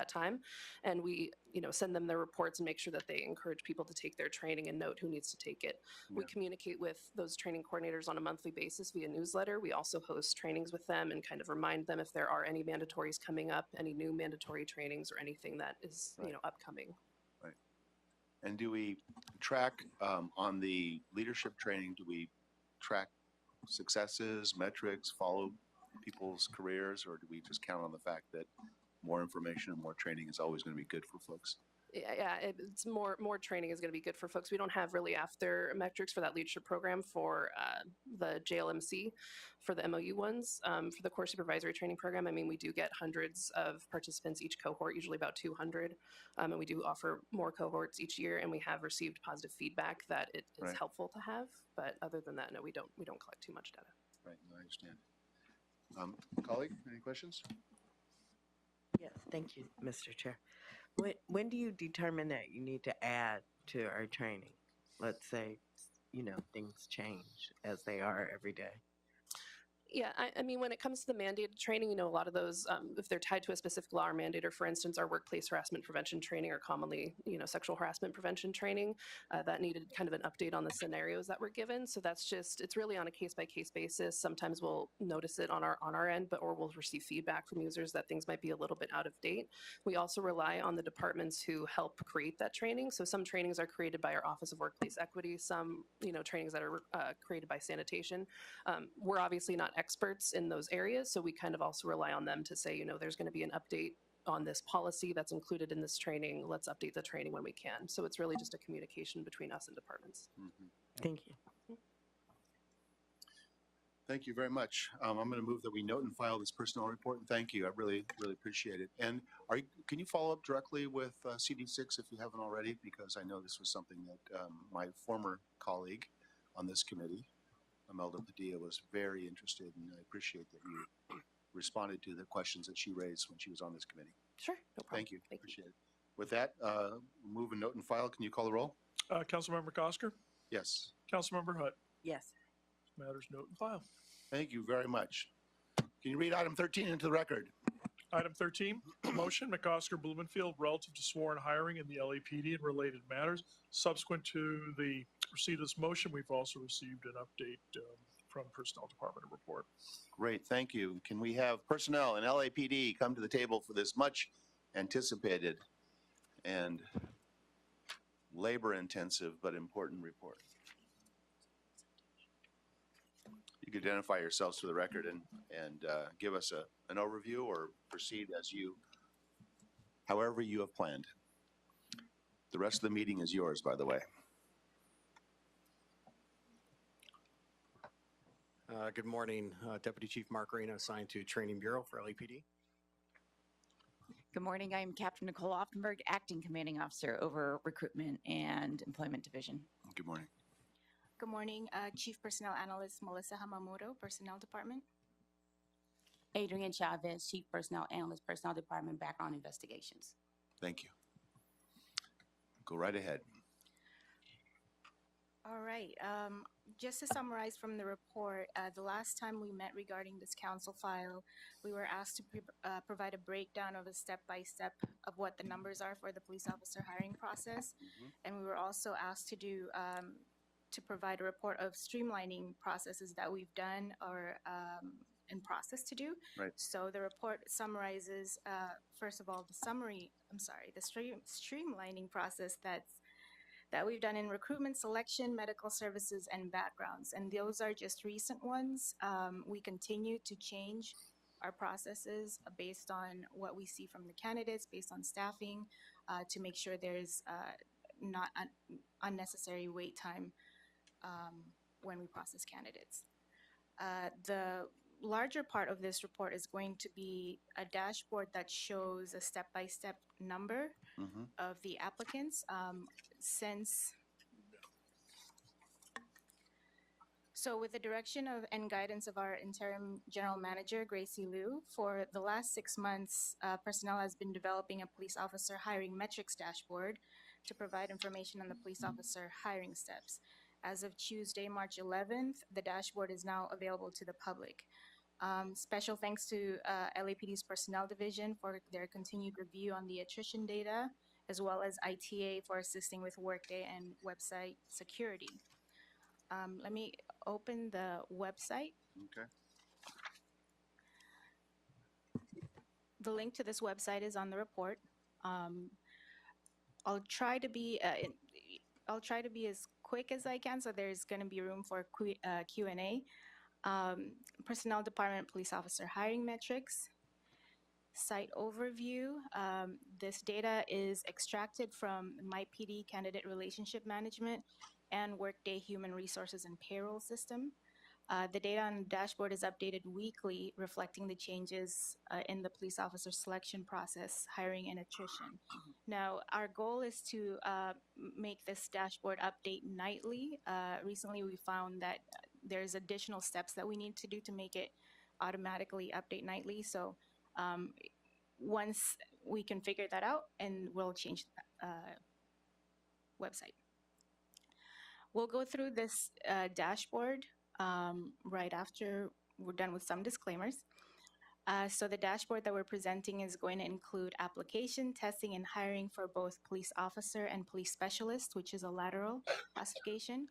Speaker 10: time. And we, send them their reports and make sure that they encourage people to take their training and note who needs to take it. Yeah. We communicate with those training coordinators on a monthly basis via newsletter. We also host trainings with them and kind of remind them if there are any mandatories coming up, any new mandatory trainings or anything that is, right, upcoming.
Speaker 1: Right. And do we track on the leadership training, do we track successes, metrics, follow people's careers, or do we just count on the fact that more information and more training is always going to be good for folks?
Speaker 10: Yeah, it's more training is going to be good for folks. We don't have really after metrics for that leadership program for the JLMC, for the MOU ones. For the core supervisory training program, I mean, we do get hundreds of participants each cohort, usually about 200, and we do offer more cohorts each year. And we have received positive feedback that it is
Speaker 1: Right.
Speaker 10: helpful to have. But other than that, no, we don't collect too much data.
Speaker 1: Right, no, I understand. Colleague, any questions?
Speaker 7: Yes, thank you, Mr. Chair. When do you determine that you need to add to our training? Let's say, things change as they are every day.
Speaker 10: Yeah, I mean, when it comes to the mandated training, a lot of those, if they're tied to a specific law or mandate, or for instance, our workplace harassment prevention training, or commonly, sexual harassment prevention training, that needed kind of an update on the scenarios that were given. So that's it's really on a case by case basis. Sometimes we'll notice it on our end, or we'll receive feedback from users that things might be a little bit out of date. We also rely on the departments who help create that training. So some trainings are created by our Office of Workplace Equity, some, trainings that are created by sanitation. We're obviously not experts in those areas, so we kind of also rely on them to say, there's going to be an update on this policy that's included in this training. Let's update the training when we can. So it's really just a communication between us and departments.
Speaker 7: Thank you.
Speaker 1: Thank you very much. I'm going to move that we note and file this personnel report, and thank you. I really, really appreciate it. And can you follow up directly with CD6 if you haven't already? Because I know this was something that my former colleague on this committee, Imelda Padilla, was very interested in. I appreciate that you responded to the questions that she raised when she was on this committee.
Speaker 10: Sure, no problem.
Speaker 1: Thank you. Appreciate it. With that, move and note and file. Can you call the roll?
Speaker 2: Councilmember Cosker,
Speaker 1: Yes.
Speaker 2: Councilmember Hutt.
Speaker 7: Yes.
Speaker 2: Matters note and file.
Speaker 1: Thank you very much. Can you read item 13 into the record?
Speaker 2: Item 13, motion McOsker Blumenfield relative to sworn hiring in the LAPD and related matters. Subsequent to the receipt of this motion, we've also received an update from Personnel Department report.
Speaker 1: Great, thank you. Can we have personnel and LAPD come to the table for this much anticipated and labor-intensive but important report? You can identify yourselves for the record and give us an overview, or proceed as however you have planned. The rest of the meeting is yours, by the way.
Speaker 5: Good morning, Deputy Chief Mark Reyna, assigned to Training Bureau for LAPD.
Speaker 11: Good morning. I am Captain Nicole Offenberg, Acting Commanding Officer over Recruitment and Employment Division.
Speaker 1: Good morning.
Speaker 12: Good morning, Chief Personnel Analyst Melissa Hamamoto, Personnel Department.
Speaker 13: Adrian Chavez, Chief Personnel Analyst, Personnel Department, Background Investigations.
Speaker 1: Thank you. Go right ahead.
Speaker 12: All right. Just to summarize from the report, the last time we met regarding this council file, we were asked to provide a breakdown of a step-by-step of what the numbers are for the police officer hiring process. And we were also asked to provide a report of streamlining processes that we've done or in process to do.
Speaker 1: Right.
Speaker 12: So the report summarizes, first of all, the streamlining process that we've done in recruitment, selection, medical services, and backgrounds. And those are just recent ones. We continue to change our processes based on what we see from the candidates, based on staffing, to make sure there's not unnecessary wait time when we process candidates. The larger part of this report is going to be a dashboard that shows a step-by-step number of the applicants So with the direction of and guidance of our interim general manager, Gracie Liu, for the last 6 months, personnel has been developing a police officer hiring metrics dashboard to provide information on the police officer hiring steps. As of Tuesday, March 11th, the dashboard is now available to the public. Special thanks to LAPD's Personnel Division for their continued review on the attrition data, as well as ITA for assisting with Workday and website security. Let me open the website.
Speaker 1: Okay.
Speaker 12: The link to this website is on the report. I'll try to be as quick as I can, so there's going to be room for Q&A. Personnel Department police officer hiring metrics, site overview. This data is extracted from MyPD candidate relationship management and Workday human resources and payroll system. The data on the dashboard is updated weekly, reflecting the changes in the police officer selection process, hiring, and attrition. Now, our goal is to make this dashboard update nightly. Recently, we found that there's additional steps that we need to do to make it automatically update nightly. So once we can figure that out, and we'll change the website. We'll go through this dashboard right after we're done with some disclaimers. So the dashboard that we're presenting is going to include application, testing, and hiring for both police officer and police specialist, which is a lateral classification.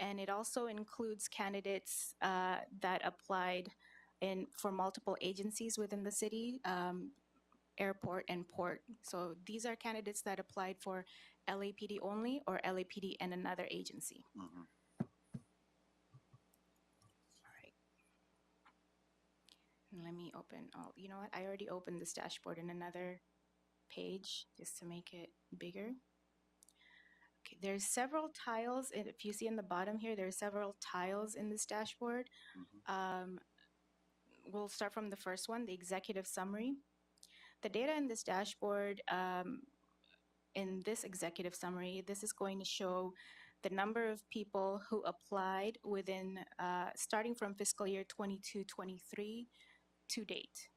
Speaker 12: And it also includes candidates that applied for multiple agencies within the city, airport, and port. So these are candidates that applied for LAPD only or LAPD and another agency.
Speaker 1: Mhm.
Speaker 12: Let me open, oh, you know what? I already opened this dashboard in another page just to make it bigger. Okay, there's several tiles. If you see in the bottom here, there are several tiles in this dashboard. We'll start from the first one, the executive summary. The data in this dashboard, in this executive summary, this is going to show the number of people who applied within, starting from fiscal year 22-23 to date.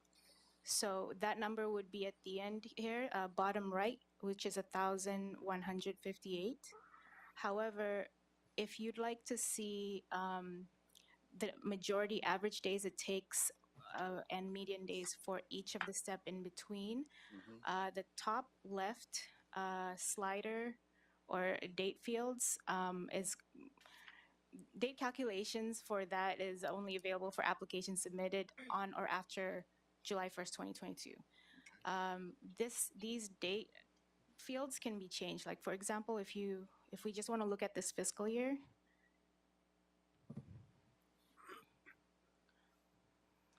Speaker 12: So that number would be at the end here, bottom right, which is 1,158. However, if you'd like to see the majority average days it takes and median days for each of the step in between, the top left slider or date fields is date calculations for that is only available for applications submitted on or after July 1st, 2022. These date fields can be changed. Like for example, if we just want to look at this fiscal year,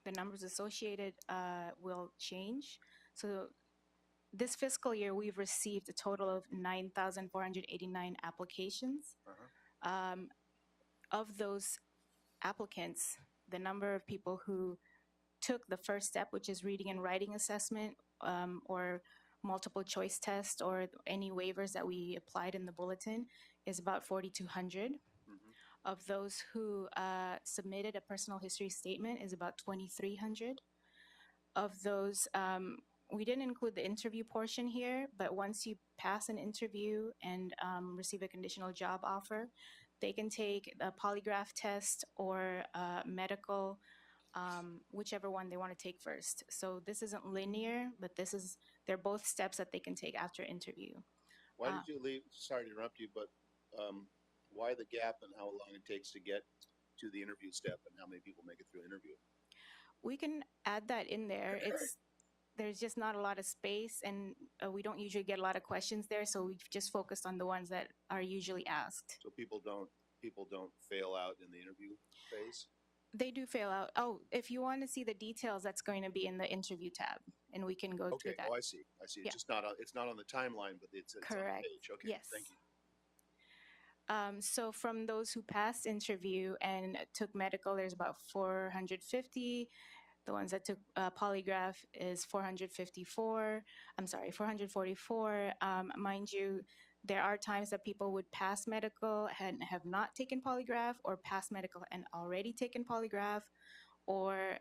Speaker 12: the numbers associated will change. So this fiscal year, we've received a total of 9,489 applications. Of those applicants, the number of people who took the first step, which is reading and writing assessment, or multiple choice test, or any waivers that we applied in the bulletin, is about 4,200. Of those who submitted a personal history statement is about 2,300. Of those, we didn't include the interview portion here, but once you pass an interview and receive a conditional job offer, they can take a polygraph test or medical, whichever one they want to take first. So this isn't linear, but they're both steps that they can take after interview.
Speaker 1: Why did you leave? Sorry to interrupt you, but why the gap and how long it takes to get to the interview step and how many people make it through interview?
Speaker 12: We can add that in there. There's just not a lot of space, and we don't usually get a lot of questions there, so we've just focused on the ones that are usually asked.
Speaker 1: So people don't fail out in the interview phase?
Speaker 12: They do fail out. Oh, if you want to see the details, that's going to be in the interview tab, and we can go through that.
Speaker 1: Oh, I see. It's
Speaker 12: Yeah.
Speaker 1: just not on the timeline, but it's on the
Speaker 12: Correct.
Speaker 1: page. Okay,
Speaker 12: Yes.
Speaker 1: thank you.
Speaker 12: So from those who passed interview and took medical, there's about 450. The ones that took polygraph is 444. 444. Mind you, there are times that people would pass medical and have not taken polygraph, or pass medical and already taken polygraph, or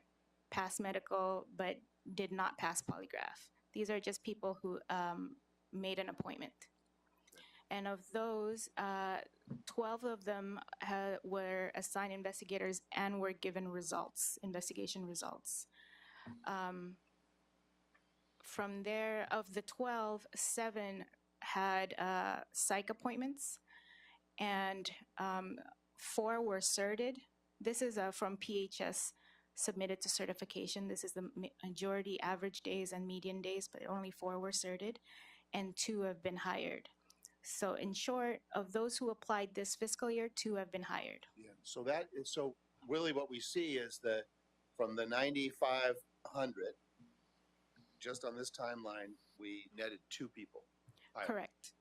Speaker 12: pass medical but did not pass polygraph. These are just people who made an appointment. And of those, 12 of them were assigned investigators and were given results, investigation results. From there, of the 12, 7 had psych appointments, and 4 were certed. This is from PHS submitted to certification. This is the majority average days and median days, but only 4 were certed, and 2 have been hired. So in short, of those who applied this fiscal year, 2 have been hired.
Speaker 1: Yeah. So really what we see is from the 9,500, just on this timeline, we netted 2 people. hired.
Speaker 12: Correct.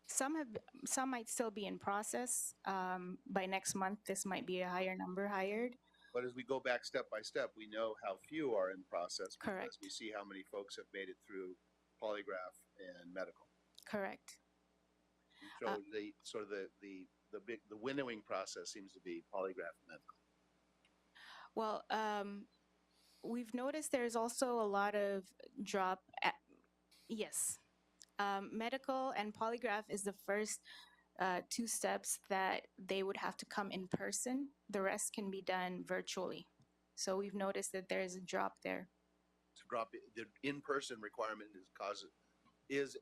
Speaker 12: Some might still be in process. By next month, this might be a higher number hired.
Speaker 1: But as we go back step by step, we know how few are in process because
Speaker 12: Correct.
Speaker 1: we see how many folks have made it through polygraph and medical.
Speaker 12: Correct.
Speaker 1: So the sort of the winnowing process seems to be polygraph and medical.
Speaker 12: Well, we've noticed there's also a lot of drop. Yes. Medical and polygraph is the first 2 steps that they would have to come in person. The rest can be done virtually. So we've noticed that there is a drop there.
Speaker 1: To drop the in-person requirement is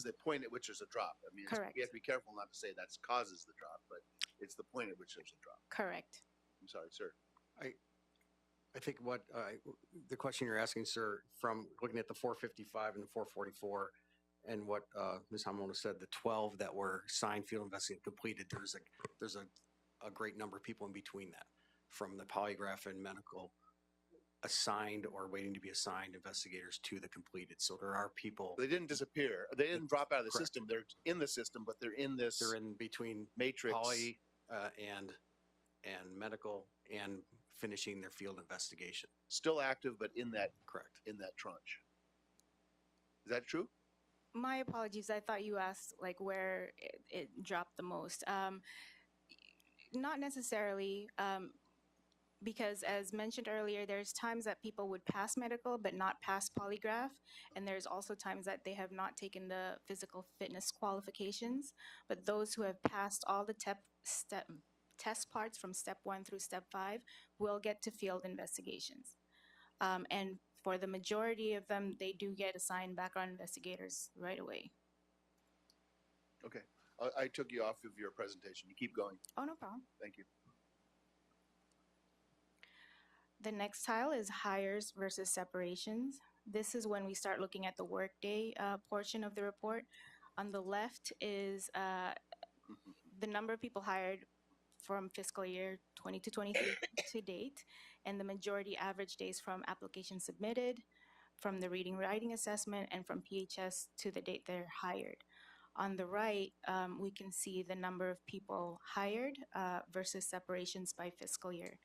Speaker 1: the point at which there's a drop. I mean,
Speaker 12: Correct.
Speaker 1: we have to be careful not to say that causes the drop, but it's the point at which there's a drop.
Speaker 12: Correct.
Speaker 1: I'm sorry, sir.
Speaker 14: I think what the question you're asking, sir, from looking at the 455 and the 444, and what Ms. Hamona said, the 12 that were signed, field investigation completed, there's a great number of people in between that, from the polygraph and medical assigned or waiting to be assigned investigators to the completed. So there are people.
Speaker 1: They didn't disappear. They didn't drop out of the
Speaker 14: Correct.
Speaker 1: system. They're in the system, but they're in this.
Speaker 14: They're in between
Speaker 1: matrix.
Speaker 14: poly and medical and finishing their field investigation.
Speaker 1: Still active, but in that
Speaker 14: Correct.
Speaker 1: in that tranche. Is that true?
Speaker 12: My apologies. I thought you asked like where it dropped the most. Not necessarily, because as mentioned earlier, there's times that people would pass medical but not pass polygraph, and there's also times that they have not taken the physical fitness qualifications. But those who have passed all the test parts from step 1 through step 5 will get to field investigations. And for the majority of them, they do get assigned background investigators right away.
Speaker 1: Okay. I took you off of your presentation. You keep going.
Speaker 12: Oh, no problem.
Speaker 1: Thank you.
Speaker 12: The next tile is hires versus separations. This is when we start looking at the workday portion of the report. On the left is the number of people hired from fiscal year 20 to 23 to date, and the majority average days from application submitted, from the reading writing assessment, and from PHS to the date they're hired. On the right, we can see the number of people hired versus separations by fiscal year.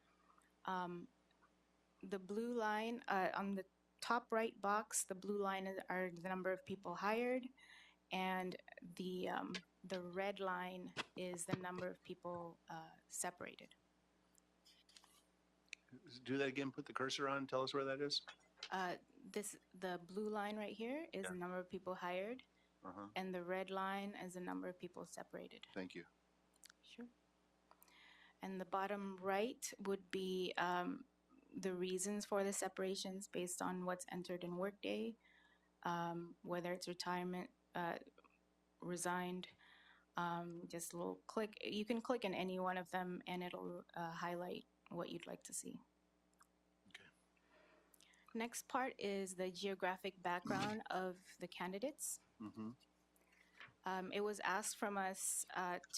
Speaker 12: The blue line on the top right box, the blue line are the number of people hired, and the red line is the number of people separated.
Speaker 1: Do that again. Put the cursor on. Tell us where that is.
Speaker 12: The blue line right here is the number of people hired, and the red line is the number of people separated.
Speaker 1: Thank you.
Speaker 12: Sure. And the bottom right would be the reasons for the separations based on what's entered in Workday, whether it's retirement, resigned. Just a little click. You can click in any one of them and it'll highlight what you'd like to see.
Speaker 1: Okay.
Speaker 12: Next part is the geographic background of the candidates. It was asked from us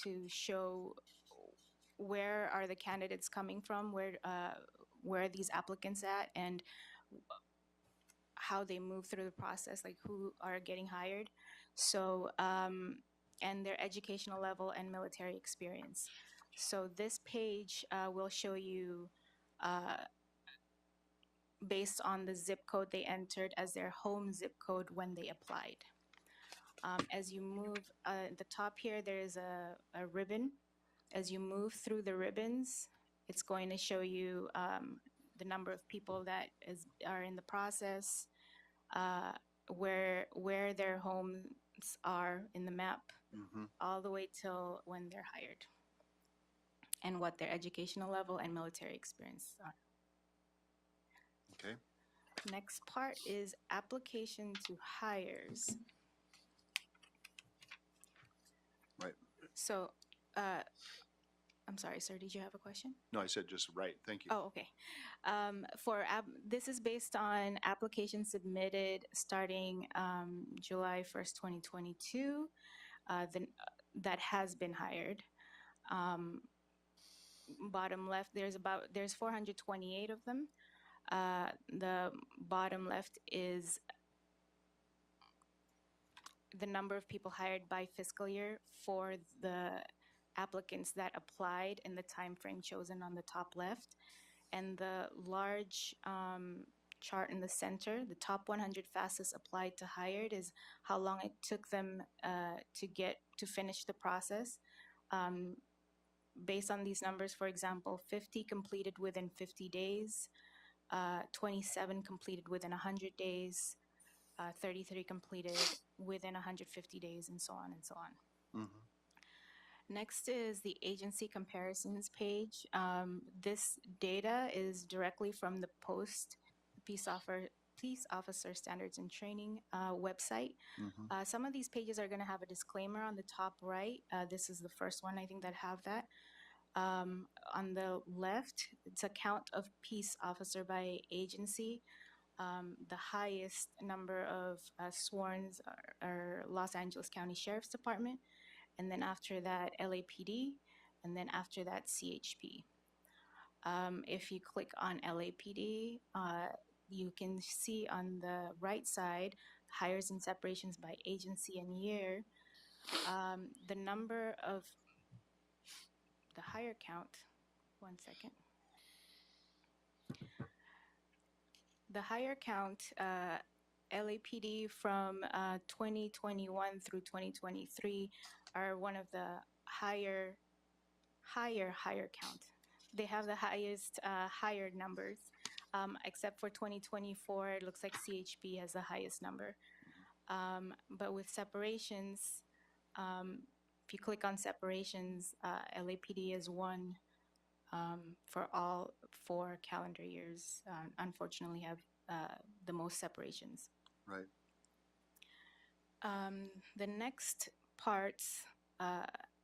Speaker 12: to show where are the candidates coming from, where are these applicants at, and how they move through the process, like who are getting hired. So, and their educational level and military experience. So this page will show you based on the zip code they entered as their home zip code when they applied. As you move, at the top here, there is a ribbon. As you move through the ribbons, it's going to show you the number of people that are in the process, where their homes are in the map, all the way till when they're hired, and what their educational level and military experience are.
Speaker 1: Okay.
Speaker 12: Next part is application to hires.
Speaker 1: Right.
Speaker 12: So, I'm sorry, sir, did you have a question?
Speaker 1: No, I said just right. Thank you.
Speaker 12: Oh, okay. This is based on applications submitted starting July 1st, 2022, that has been hired. bottom left, there's 428 of them. The bottom left is the number of people hired by fiscal year for the applicants that applied in the time frame chosen on the top left. And the large chart in the center, the top 100 fastest applied to hired, is how long it took them to finish the process. Based on these numbers, for example, 50 completed within 50 days, 27 completed within 100 days, 33 completed within 150 days, and so on and so on. Next is the agency comparisons page. This data is directly from the POST, Peace Officer Standards and Training website. Some of these pages are going to have a disclaimer on the top right. This is the first one, I think, that have that. On the left, it's a count of peace officer by agency. The highest number of sworns are Los Angeles County Sheriff's Department, and then after that, LAPD, and then after that, CHP. If you click on LAPD, you can see on the right side, hires and separations by agency and year. The number of the hire count, one second. The hire count, LAPD from 2021 through 2023 are one of the higher count. They have the highest hired numbers, except for 2024, it looks like CHP has the highest number. But with separations, if you click on separations, LAPD is one for all 4 calendar years, unfortunately have the most separations.
Speaker 1: Right.
Speaker 12: The next parts,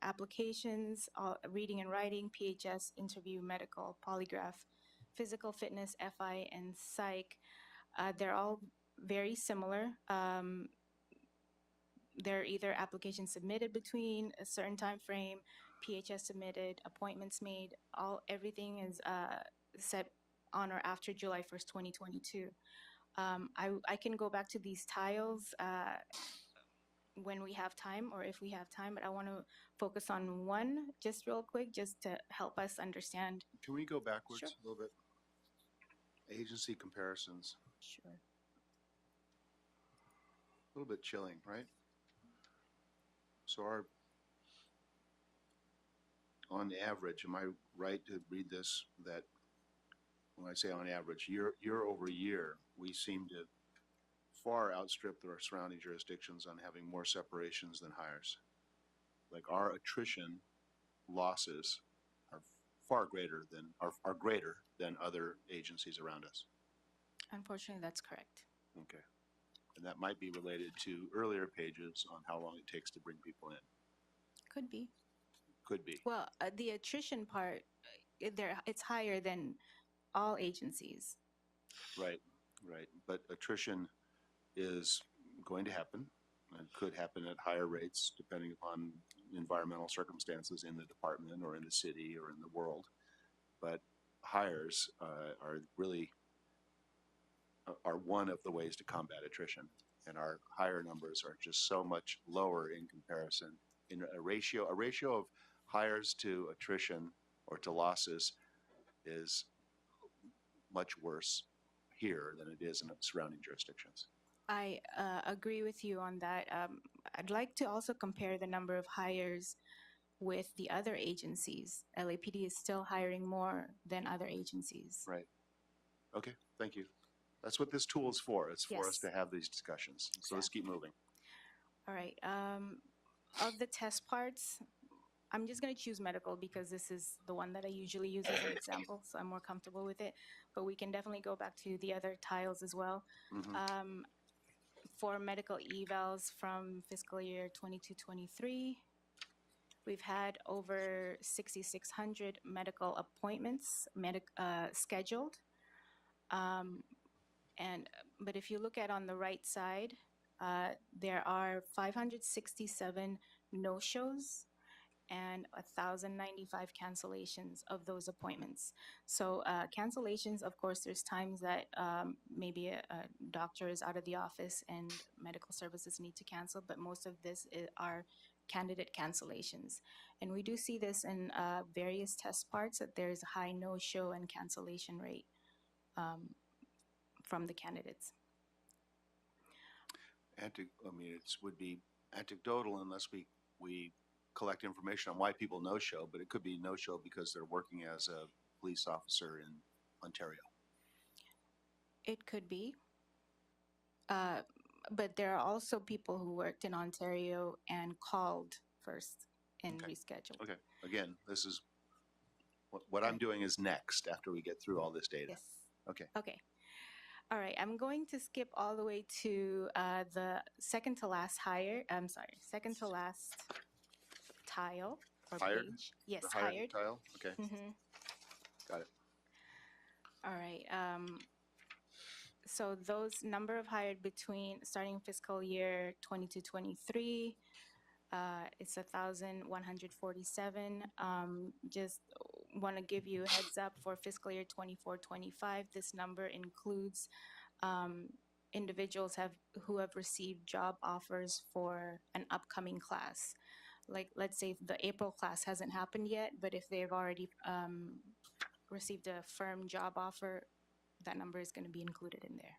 Speaker 12: applications, reading and writing, PHS, interview, medical, polygraph, physical fitness, FI, and psych, they're all very similar. They're either applications submitted between a certain time frame, PHS submitted, appointments made, everything is set on or after July 1st, 2022. I can go back to these tiles when we have time, or if we have time, but I want to focus on one just real quick, just to help us understand.
Speaker 1: Can we go backwards
Speaker 12: Sure.
Speaker 1: a little bit? Agency comparisons.
Speaker 12: Sure.
Speaker 1: A little bit chilling, right? So on average, am I right to read this, that when I say on average, year over year, we seem to far outstrip our surrounding jurisdictions on having more separations than hires? Like our attrition losses are far greater than, are greater than other agencies around us.
Speaker 12: Unfortunately, that's correct.
Speaker 1: Okay. And that might be related to earlier pages on how long it takes to bring people in.
Speaker 12: Could be.
Speaker 1: Could be.
Speaker 12: Well, the attrition part, it's higher than all agencies.
Speaker 1: Right, right. But attrition is going to happen and could happen at higher rates depending upon environmental circumstances in the department or in the city or in the world. But hires are really are one of the ways to combat attrition. And our hire numbers are just so much lower in comparison. In a ratio of hires to attrition or to losses is much worse here than it is in surrounding jurisdictions.
Speaker 12: I agree with you on that. I'd like to also compare the number of hires with the other agencies. LAPD is still hiring more than other agencies.
Speaker 1: Right. Okay, thank you. That's what this tool is for. It's for us
Speaker 12: Yes.
Speaker 1: to have these discussions. So let's keep moving.
Speaker 12: All right. Of the test parts, I'm just going to choose medical because this is the one that I usually use as an example, so I'm more comfortable with it. But we can definitely go back to the other tiles as well. For medical evals from fiscal year 22-23, we've had over 6,600 medical appointments scheduled. But if you look at on the right side, there are 567 no-shows and 1,095 cancellations of those appointments. So cancellations, of course, there's times that maybe a doctor is out of the office and medical services need to cancel, but most of this are candidate cancellations. And we do see this in various test parts, that there's a high no-show and cancellation rate from the candidates.
Speaker 1: I mean, it would be anecdotal unless we collect information on why people no-show, but it could be no-show because they're working as a police officer in Ontario.
Speaker 12: It could be. But there are also people who worked in Ontario and called first and rescheduled.
Speaker 1: Okay. Again, this is what I'm doing is next after we get through all this data.
Speaker 12: Yes.
Speaker 1: Okay.
Speaker 12: Okay. All right. I'm going to skip all the way to the second to last second to last tile or
Speaker 1: Hired?
Speaker 12: page. Yes,
Speaker 1: The hired
Speaker 12: hired.
Speaker 1: tile? Okay.
Speaker 12: Mm-hmm.
Speaker 1: Got it.
Speaker 12: All right. So those number of hired starting fiscal year 22-23, it's 1,147. Just want to give you a heads up for fiscal year 24-25. This number includes individuals who have received job offers for an upcoming class. Like, let's say the April class hasn't happened yet, but if they've already received a firm job offer, that number is going to be included in there.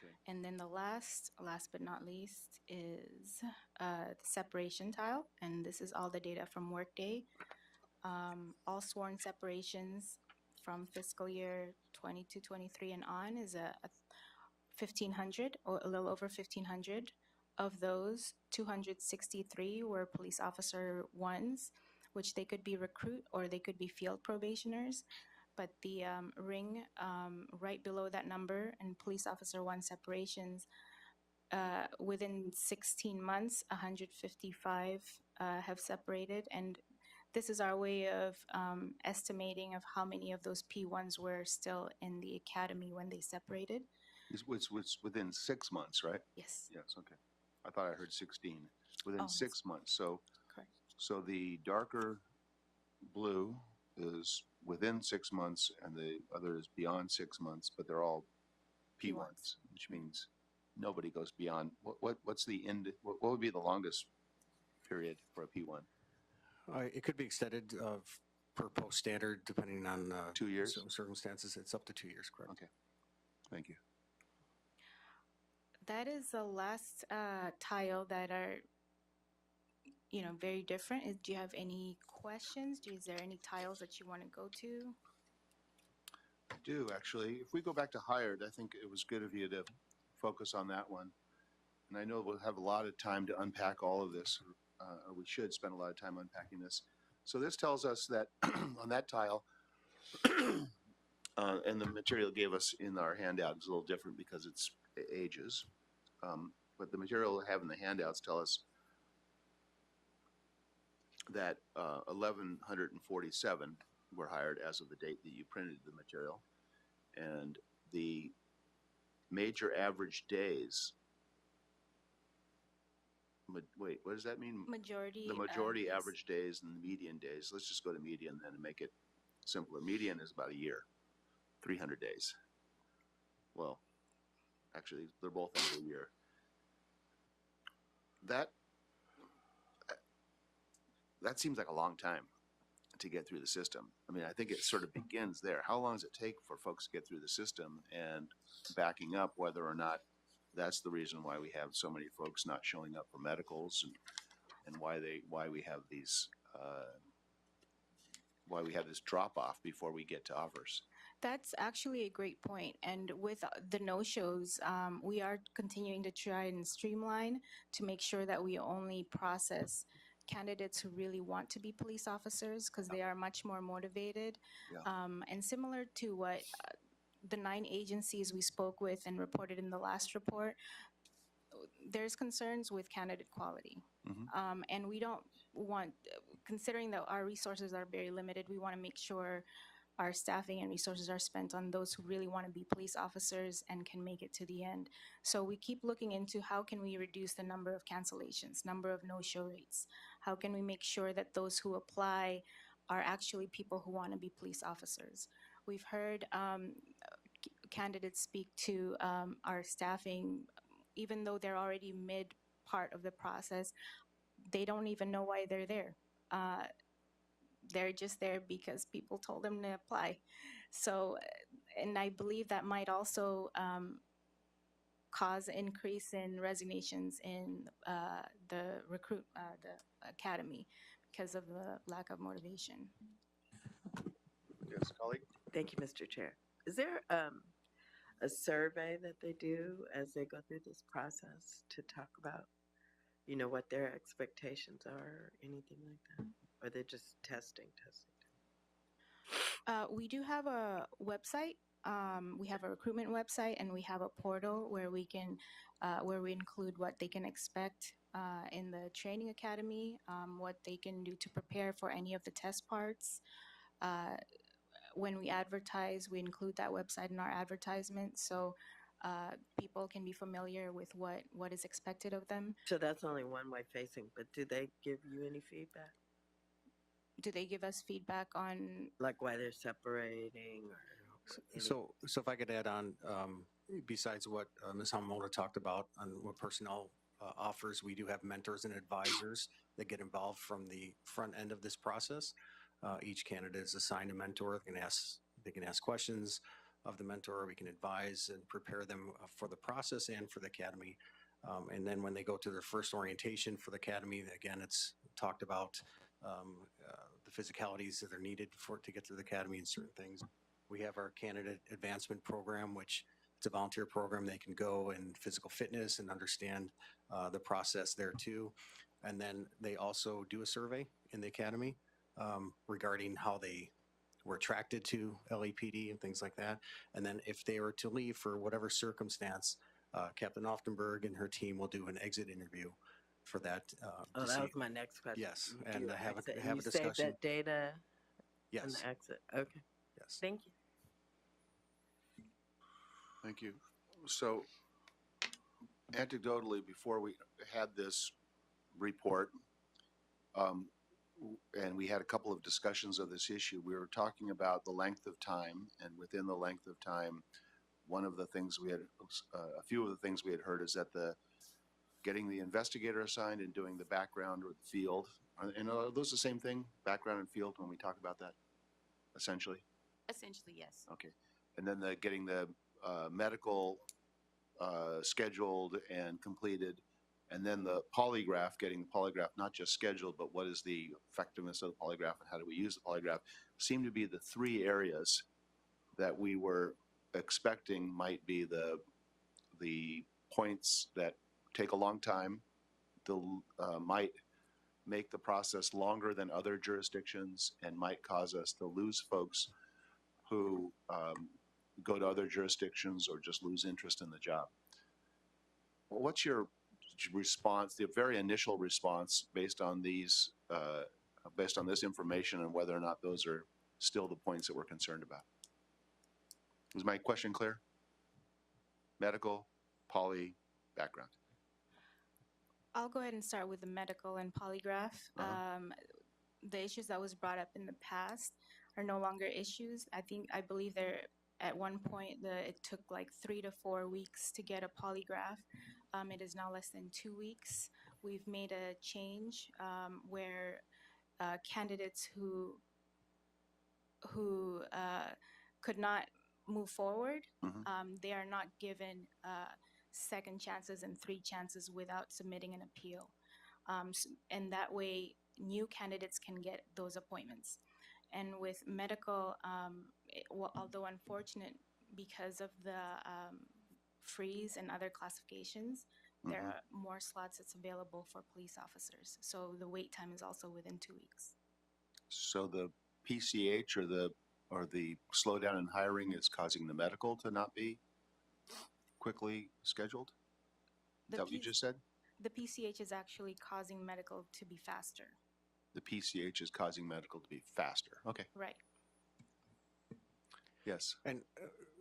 Speaker 1: Okay.
Speaker 12: And then the last but not least, is the separation tile, and this is all the data from Workday. All sworn separations from fiscal year 22-23 and on is a 1,500, or a little over 1,500. Of those, 263 were police officer ones, which they could be recruit or they could be field probationers. But the ring right below that number in police officer one separations, within 16 months, 155 have separated. And this is our way of estimating of how many of those P1s were still in the academy when they separated.
Speaker 1: It's within 6 months, right?
Speaker 12: Yes.
Speaker 1: Yes. Okay. I thought I heard 16. Within
Speaker 12: Oh,
Speaker 1: 6 months. So,
Speaker 12: correct.
Speaker 1: so the darker blue is within 6 months, and the other is beyond 6 months, but they're all P1s, which means nobody goes beyond. What's the end? What would be the longest period for a P1?
Speaker 14: It could be extended per post standard, depending on
Speaker 1: 2 years?
Speaker 14: some circumstances. It's up to 2 years, correct?
Speaker 1: Okay. Thank you.
Speaker 12: That is the last tile that are, very different. Do you have any questions? Is there any tiles that you want to go to?
Speaker 1: I do, actually. If we go back to hired, I think it was good of you to focus on that one. And I know we'll have a lot of time to unpack all of this, or we should spend a lot of time unpacking this. So this tells us that on that tile, and the material gave us in our handout is a little different because it's ages. But the material we have in the handouts tell us that 1,147 were hired as of the date that you printed the material. And the major average days, wait, what does that mean?
Speaker 12: Majority.
Speaker 1: The majority
Speaker 12: yes.
Speaker 1: average days and the median days. Let's just go to median then and make it simpler. Median is about a year, 300 days. Well, actually, they're both under a year. That seems like a long time to get through the system. I mean, I think it sort of begins there. How long does it take for folks to get through the system, and backing up whether or not that's the reason why we have so many folks not showing up for medicals, and why we have these why we have this drop off before we get to offers.
Speaker 12: That's actually a great point. And with the no-shows, we are continuing to try and streamline to make sure that we only process candidates who really want to be police officers, because they are much more motivated.
Speaker 1: Yeah.
Speaker 12: And similar to what the 9 agencies we spoke with and reported in the last report, there's concerns with candidate quality.
Speaker 1: Mm-hmm.
Speaker 12: And we don't want, considering that our resources are very limited, we want to make sure our staffing and resources are spent on those who really want to be police officers and can make it to the end. So we keep looking into how can we reduce the number of cancellations, number of no-show rates? How can we make sure that those who apply are actually people who want to be police officers? We've heard candidates speak to our staffing, even though they're already mid part of the process, they don't even know why they're there. They're just there because people told them to apply. So, and I believe that might also cause an increase in resignations in the academy because of the lack of motivation.
Speaker 1: Yes, colleague?
Speaker 7: Thank you, Mr. Chair. Is there a survey that they do as they go through this process to talk about, you know, what their expectations are or anything like that? Or they're just testing?
Speaker 12: We do have a website. We have a recruitment website, and we have a portal where we can, where we include what they can expect in the training academy, what they can do to prepare for any of the test parts. When we advertise, we include that website in our advertisement, so people can be familiar with what is expected of them.
Speaker 7: So that's only one way facing, but do they give you any feedback?
Speaker 12: Do they give us feedback on
Speaker 7: Like why they're separating or any-
Speaker 14: So if I could add on, besides what Ms. Hamamoto talked about on what personnel offers, we do have mentors and advisors that get involved from the front end of this process. Each candidate is assigned a mentor. They can ask questions of the mentor. We can advise and prepare them for the process and for the academy. And then when they go to their first orientation for the academy, again, it's talked about the physicalities that are needed to get to the academy and certain things. We have our candidate advancement program, which it's a volunteer program. They can go and physical fitness and understand the process there too. And then they also do a survey in the academy regarding how they were attracted to LAPD and things like that. And then if they were to leave for whatever circumstance, Captain Oftenberg and her team will do an exit interview for that.
Speaker 7: Oh, that was my next question.
Speaker 14: Yes,
Speaker 7: You
Speaker 14: and
Speaker 7: do
Speaker 14: have
Speaker 7: exit,
Speaker 14: a
Speaker 7: and you
Speaker 14: discussion.
Speaker 7: save that data on
Speaker 14: Yes.
Speaker 7: the exit. Okay.
Speaker 14: Yes.
Speaker 7: Thank you.
Speaker 1: Thank you. So anecdotally, before we had this report, and we had a couple of discussions of this issue, we were talking about the length of time, and within the length of time, one of the things we had, a few of the things we had heard is that getting the investigator assigned and doing the background or the field, and are those the same thing, background and field, when we talk about that, essentially?
Speaker 13: Essentially, yes.
Speaker 1: Okay. And then getting the medical scheduled and completed, and then the polygraph, getting the polygraph not just scheduled, but what is the effectiveness of the polygraph and how do we use the polygraph, seem to be the three areas that we were expecting might be the points that take a long time, might make the process longer than other jurisdictions, and might cause us to lose folks who go to other jurisdictions or just lose interest in the job. Well, what's your response, the very initial response, based on these, based on this information, and whether or not those are still the points that we're concerned about? Is my question clear? Medical, poly, background.
Speaker 12: I'll go ahead and start with the medical and polygraph. The issues that was brought up in the past are no longer issues. I believe there at one point it took like 3 to 4 weeks to get a polygraph. It is now less than 2 weeks. We've made a change where candidates who could not move forward, they are not given second chances and 3 chances without submitting an appeal. And that way, new candidates can get those appointments. And with medical, although unfortunate because of the freeze and other classifications, there are more slots that's available for police officers. So the wait time is also within 2 weeks. So
Speaker 1: the PCH or the slowdown in hiring is causing the medical to not be quickly scheduled? Is that what you just said?
Speaker 12: The PCH is actually causing medical to be faster.
Speaker 1: The PCH is causing medical to be faster. Okay.
Speaker 12: Right.
Speaker 1: Yes.
Speaker 14: And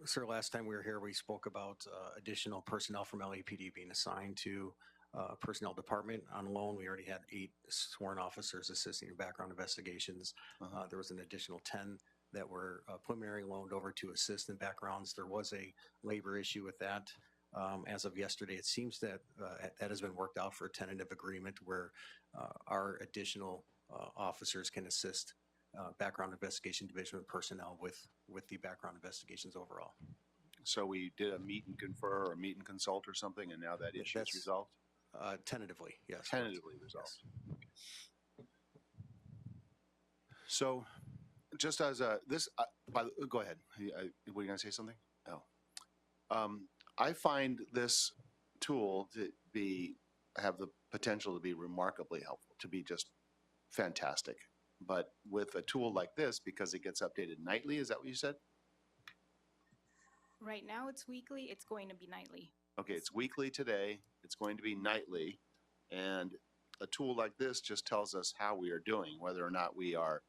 Speaker 14: sir, last time we were here, we spoke about additional personnel from LAPD being assigned to personnel department. On loan, we already had 8 sworn officers assisting in background investigations. There was an additional 10 that were preliminary loaned over to assist in backgrounds. There was a labor issue with that. As of yesterday, it seems that that has been worked out for a tentative agreement where our additional officers can assist background investigation division personnel with the background investigations overall.
Speaker 1: So we did a meet and confer or meet and consult or something, and now that issue is
Speaker 14: That's
Speaker 1: resolved?
Speaker 14: Tentatively, yes.
Speaker 1: Tentatively resolved. So just as a, go ahead. Were you going to say something? No. I find this tool to have the potential to be remarkably helpful, to be just fantastic. But with a tool like this, because it gets updated nightly, is that what you said?
Speaker 12: Right now it's weekly, it's going to be nightly.
Speaker 1: Okay, it's weekly today, it's going to be nightly, and a tool like this just tells us how we are doing, whether or not we are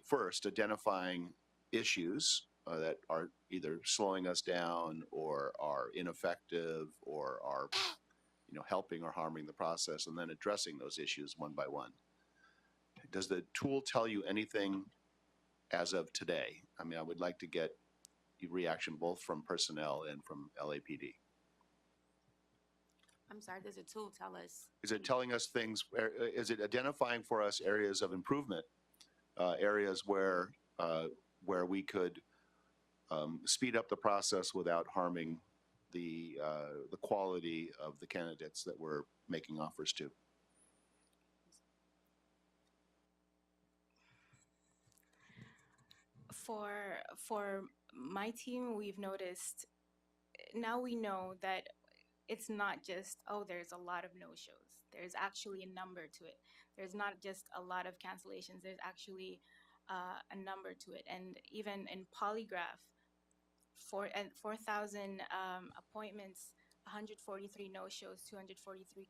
Speaker 1: first identifying issues that are either slowing us down or are ineffective or are, helping or harming the process, and then addressing those issues one by one. Does the tool tell you anything as of today? I mean, I would like to get a reaction both from personnel and from LAPD.
Speaker 13: I'm sorry, does the tool tell us?
Speaker 1: Is it telling us things, is it identifying for us areas of improvement, areas where we could speed up the process without harming the quality of the candidates that we're making offers to?
Speaker 12: For my team, we've noticed, now we know that it's not just, oh, there's a lot of no-shows. There's actually a number to it. There's not just a lot of cancellations. There's actually a number to it. And even in polygraph, 4,000 appointments, 143 no-shows, 243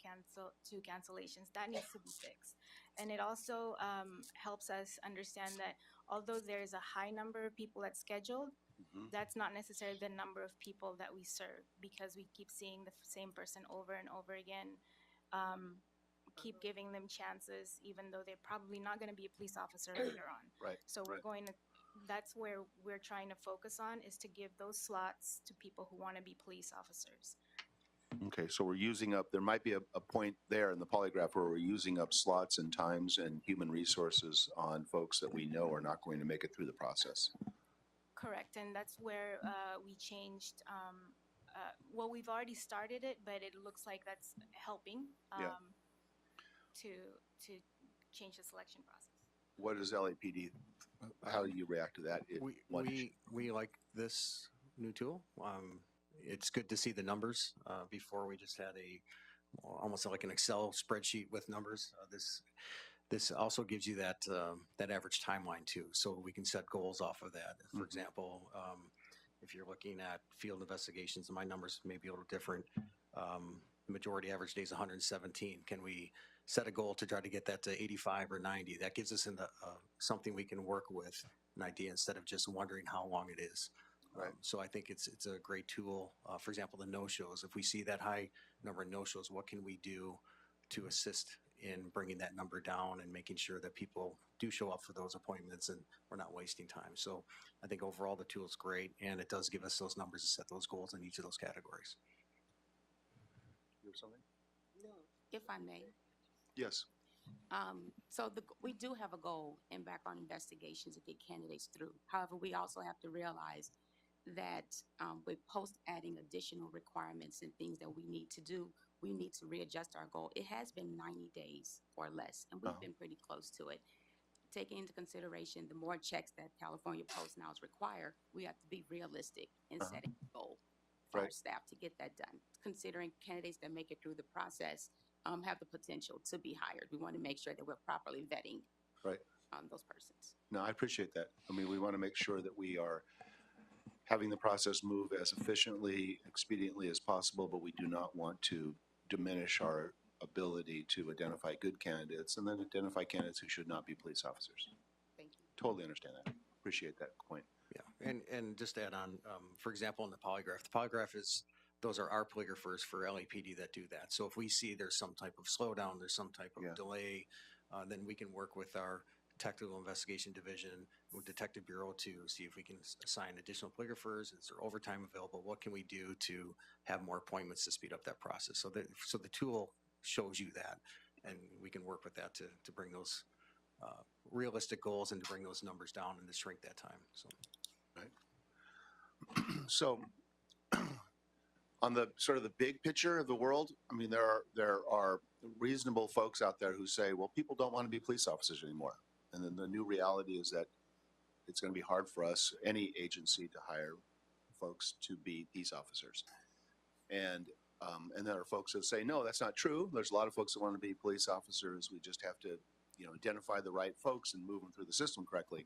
Speaker 12: cancellations. That needs to be fixed. And it also helps us understand that although there's a high number of people that's scheduled, that's not necessarily the number of people that we serve, because we keep seeing the same person over and over again, keep giving them chances, even though they're probably not going to be a police officer later on.
Speaker 1: Right.
Speaker 12: So we're going to, that's where we're trying to focus on, is to give those slots to people who want to be police officers.
Speaker 1: Okay, so we're using up, there might be a point there in the polygraph where we're using up slots and times and human resources on folks that we know are not going to make it through the process.
Speaker 12: Correct, and that's where we changed, well, we've already started it, but it looks like that's helping to change the selection process.
Speaker 1: What does LAPD, how do you react to that?
Speaker 14: We like this new tool. It's good to see the numbers. Before we just had almost like an Excel spreadsheet with numbers. This also gives you that average timeline too, so we can set goals off of that. For example, if you're looking at field investigations, my numbers may be a little different. The majority average day is 117. Can we set a goal to try to get that to 85 or 90? That gives us something we can work with, an idea, instead of just wondering how long it is.
Speaker 1: Right.
Speaker 14: So I think it's a great tool. For example, the no-shows. If we see that high number of no-shows, what can we do to assist in bringing that number down and making sure that people do show up for those appointments and we're not wasting time? So I think overall the tool is great, and it does give us those numbers to set those goals in each of those categories.
Speaker 1: You have something?
Speaker 13: No. If I may.
Speaker 1: Yes.
Speaker 13: So we do have a goal in background investigations to get candidates through. However, we also have to realize that with post adding additional requirements and things that we need to do, we need to readjust our goal. It has been 90 days or less, and we've been pretty close to it. Taking into consideration the more checks that California Post now require, we have to be realistic in setting a goal for our staff to get that done. Considering candidates that make it through the process have the potential to be hired. We want to make sure that we're properly vetting those persons.
Speaker 1: No, I appreciate that. I mean, we want to make sure that we are having the process move as efficiently, expediently as possible, but we do not want to diminish our ability to identify good candidates and then identify candidates who should not be police officers.
Speaker 13: Thank you.
Speaker 1: Totally understand that. Appreciate that point.
Speaker 14: Yeah, and just to add on, for example, in the polygraph is, those are our polygraphers for LAPD that do that. So if we see there's some type of slowdown, there's some type of
Speaker 1: Yeah.
Speaker 14: delay, then we can work with our technical investigation division with Detective Bureau to see if we can assign additional polygraphers. Is there overtime available? What can we do to have more appointments to speed up that process? So the tool shows you that, and we can work with that to bring those realistic goals and to bring those numbers down and to shrink that time. So.
Speaker 1: So on the sort of the big picture of the world, I mean, there are reasonable folks out there who say, well, people don't want to be police officers anymore. And then the new reality is that it's going to be hard for us, any agency, to hire folks to be peace officers. And there are folks that say, no, that's not true. There's a lot of folks that want to be police officers. We just have to, identify the right folks and move them through the system correctly.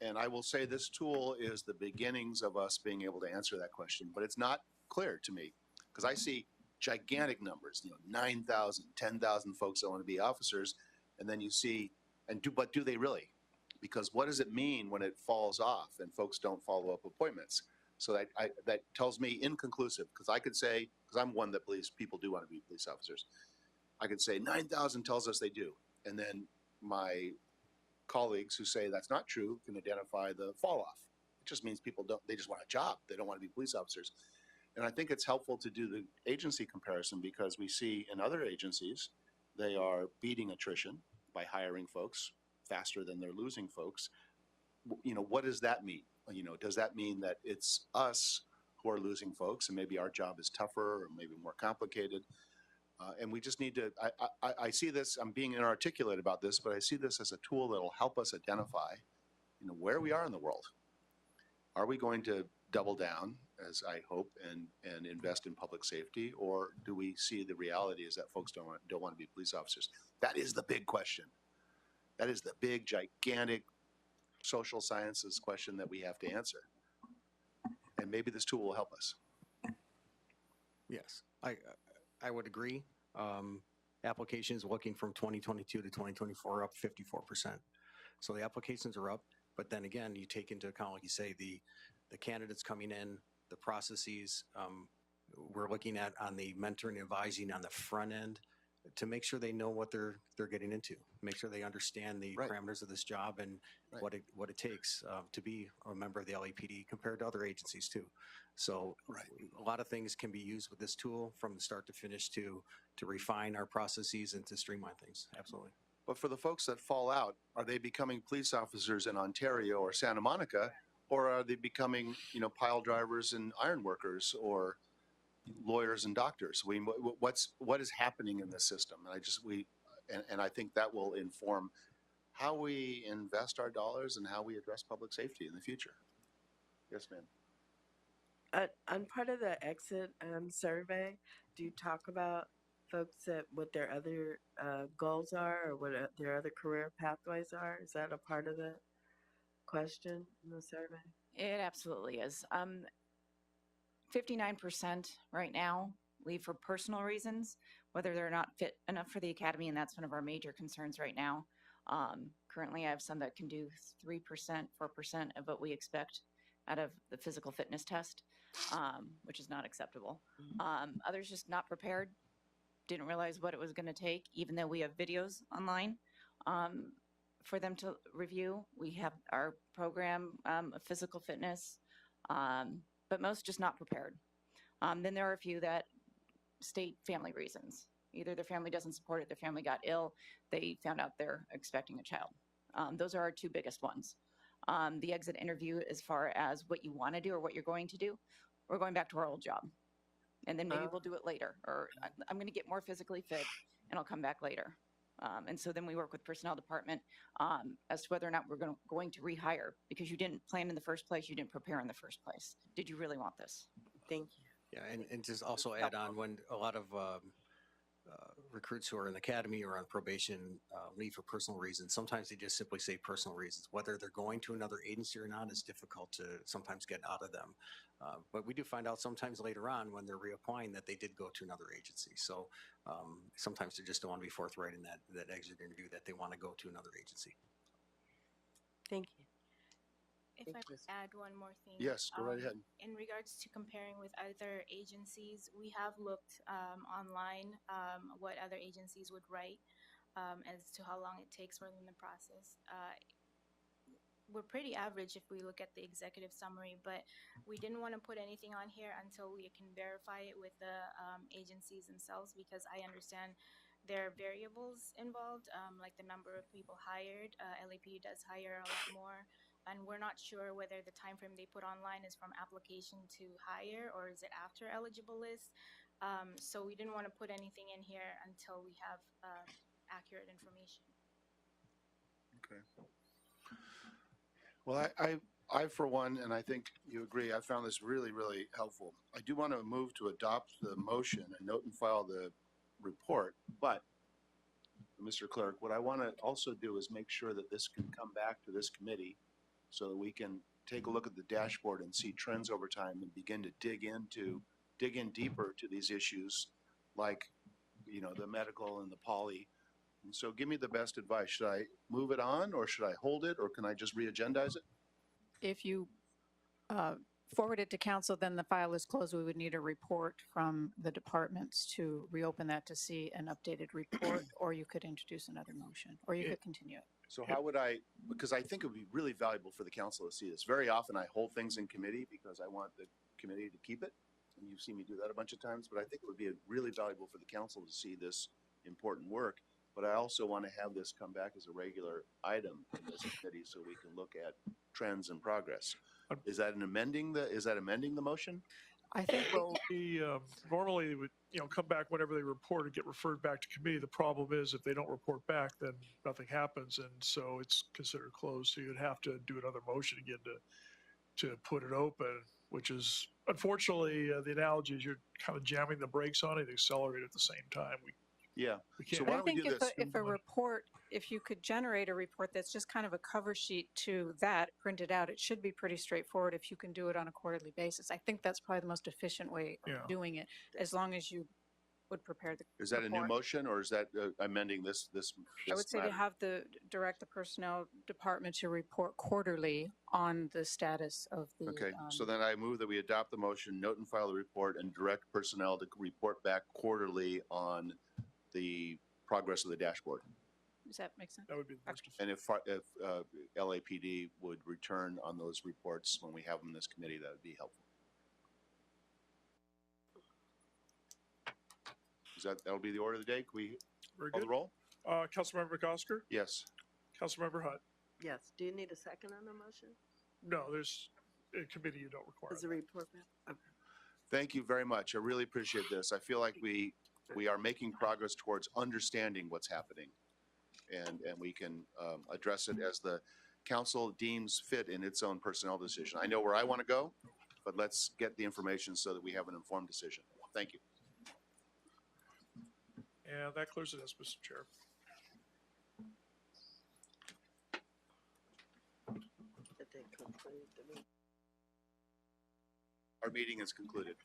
Speaker 1: And I will say this tool is the beginnings of us being able to answer that question, but it's not clear to me because I see gigantic numbers, 9,000, 10,000 folks that want to be officers. And then you see, but do they really? Because what does it mean when it falls off and folks don't follow up appointments? So that tells me inconclusive, because I could say, because I'm one that believes people do want to be police officers. I could say 9,000 tells us they do. And then my colleagues who say that's not true can identify the fall off. It just means people they just want a job. They don't want to be police officers. And I think it's helpful to do the agency comparison because we see in other agencies, they are beating attrition by hiring folks faster than they're losing folks. What does that mean? Does that mean that it's us who are losing folks and maybe our job is tougher or maybe more complicated? And we just need to, I see this, I'm being inarticulate about this, but I see this as a tool that will help us identify, where we are in the world. Are we going to double down, as I hope, and invest in public safety, or do we see the reality is that folks don't want to be police officers? That is the big question. That is the big, gigantic social sciences question that we have to answer. And maybe this tool will help us.
Speaker 14: Yes, I would agree. Applications looking from 2022 to 2024 up 54%. So the applications are up, but then again, you take into account, like you say, the candidates coming in, the processes. We're looking at on the mentoring and advising on the front end to make sure they know what they're getting into, make sure they understand the parameters of this job and what it takes to be a member of the LAPD compared to other agencies too. So a lot of things can be used with this tool from the start to finish to refine our processes and to streamline things. Absolutely.
Speaker 1: But for the folks that fall out, are they becoming police officers in Ontario or Santa Monica, or are they becoming, pile drivers and iron workers or lawyers and doctors? What is happening in this system? And I think that will inform how we invest our dollars and how we address public safety in the future. Yes, ma'am.
Speaker 7: On part of the exit survey, do you talk about folks what their other goals are or what their other career pathways are? Is that a part of the question in the survey?
Speaker 11: It absolutely is. 59% right now leave for personal reasons, whether they're not fit enough for the academy, and that's one of our major concerns right now. Currently, I have some that can do 3%, 4% of what we expect out of the physical fitness test, which is not acceptable. Others just not prepared, didn't realize what it was going to take, even though we have videos online for them to review. We have our program of physical fitness, but most just not prepared. Then there are a few that state family reasons. Either their family doesn't support it, their family got ill, they found out they're expecting a child. Those are our two biggest ones. The exit interview, as far as what you want to do or what you're going to do, we're going back to our old job. And then maybe we'll do it later, or I'm going to get more physically fit and I'll come back later. And so then we work with personnel department as to whether or not we're going to rehire, because you didn't plan in the first place, you didn't prepare in the first place. Did you really want this?
Speaker 7: Thank you.
Speaker 14: Yeah, and just also add on, when a lot of recruits who are in the academy or on probation leave for personal reasons, sometimes they just simply say personal reasons. Whether they're going to another agency or not is difficult to sometimes get out of them. But we do find out sometimes later on when they're reapplying that they did go to another agency. So sometimes they just don't want to be forthright in that exit interview that they want to go to another agency.
Speaker 7: Thank you.
Speaker 12: If I
Speaker 7: Thank you.
Speaker 12: add one more thing.
Speaker 1: Yes, go right ahead.
Speaker 12: In regards to comparing with other agencies, we have looked online what other agencies would write as to how long it takes for them to process. We're pretty average if we look at the executive summary, but we didn't want to put anything on here until we can verify it with the agencies themselves, because I understand there are variables involved, like the number of people hired. LAPD does hire a lot more, and we're not sure whether the time frame they put online is from application to hire or is it after eligible list. So we didn't want to put anything in here until we have accurate information.
Speaker 1: Okay. Well, I, for one, and I think you agree, I found this really, really helpful. I do want to move to adopt the motion and note and file the report, but Mr. Clerk, what I want to also do is make sure that this can come back to this committee so that we can take a look at the dashboard and see trends over time and begin to dig in deeper to these issues like, you know, the medical and the poly. And so give me the best advice. Should I move it on or should I hold it or can I just re-agendize it?
Speaker 15: If you forward it to council, then the file is closed. We would need a report from the departments to reopen that to see an updated report, or you could introduce another motion, or you could continue it.
Speaker 1: So how would I, because I think it would be really valuable for the council to see this. Very often I hold things in committee because I want the committee to keep it. And you've seen me do that a bunch of times, but I think it would be really valuable for the council to see this important work. But I also want to have this come back as a regular item in this committee so we can look at trends and progress. Is that amending the motion?
Speaker 15: I think
Speaker 2: Well, normally they would, come back whenever they report and get referred back to committee. The problem is if they don't report back, then nothing happens, and so it's considered closed. So you'd have to do another motion again to put it open, which is unfortunately the analogy is you're kind of jamming the brakes on it, accelerate at the same time.
Speaker 1: Yeah.
Speaker 2: We can't.
Speaker 1: So why
Speaker 15: I
Speaker 1: don't we
Speaker 15: think
Speaker 1: do this?
Speaker 15: if a report, if you could generate a report that's just kind of a cover sheet to that printed out, it should be pretty straightforward if you can do it on a quarterly basis. I think that's probably the most efficient way
Speaker 2: Yeah.
Speaker 15: of doing it, as long as you would prepare the
Speaker 1: Is that a new
Speaker 15: report.
Speaker 1: motion or is that amending this
Speaker 15: I would say to
Speaker 1: matter?
Speaker 15: have direct the personnel department to report quarterly on the status of the.
Speaker 1: Okay, so then I move that we adopt the motion, note and file the report, and direct personnel to report back quarterly on the progress of the dashboard.
Speaker 15: Does that make sense?
Speaker 2: That would be the most
Speaker 1: And if LAPD would return on those reports when we have them in this committee, that would be helpful. That'll be the order of the day? Can we
Speaker 2: Very
Speaker 1: call
Speaker 2: good.
Speaker 1: the roll?
Speaker 2: Councilmember McCosker,
Speaker 1: Yes.
Speaker 2: Councilmember Hutt.
Speaker 7: Yes. Do you need a second on the motion?
Speaker 2: No, there's a committee you don't require.
Speaker 7: Is the report back? Okay.
Speaker 1: Thank you very much. I really appreciate this. I feel like we are making progress towards understanding what's happening. And we can address it as the council deems fit in its own personnel decision. I know where I want to go, but let's get the information so that we have an informed decision. Thank you.
Speaker 2: And that clears it, as Mr. Chair.
Speaker 7: Did they conclude the meeting?
Speaker 1: Our meeting is concluded.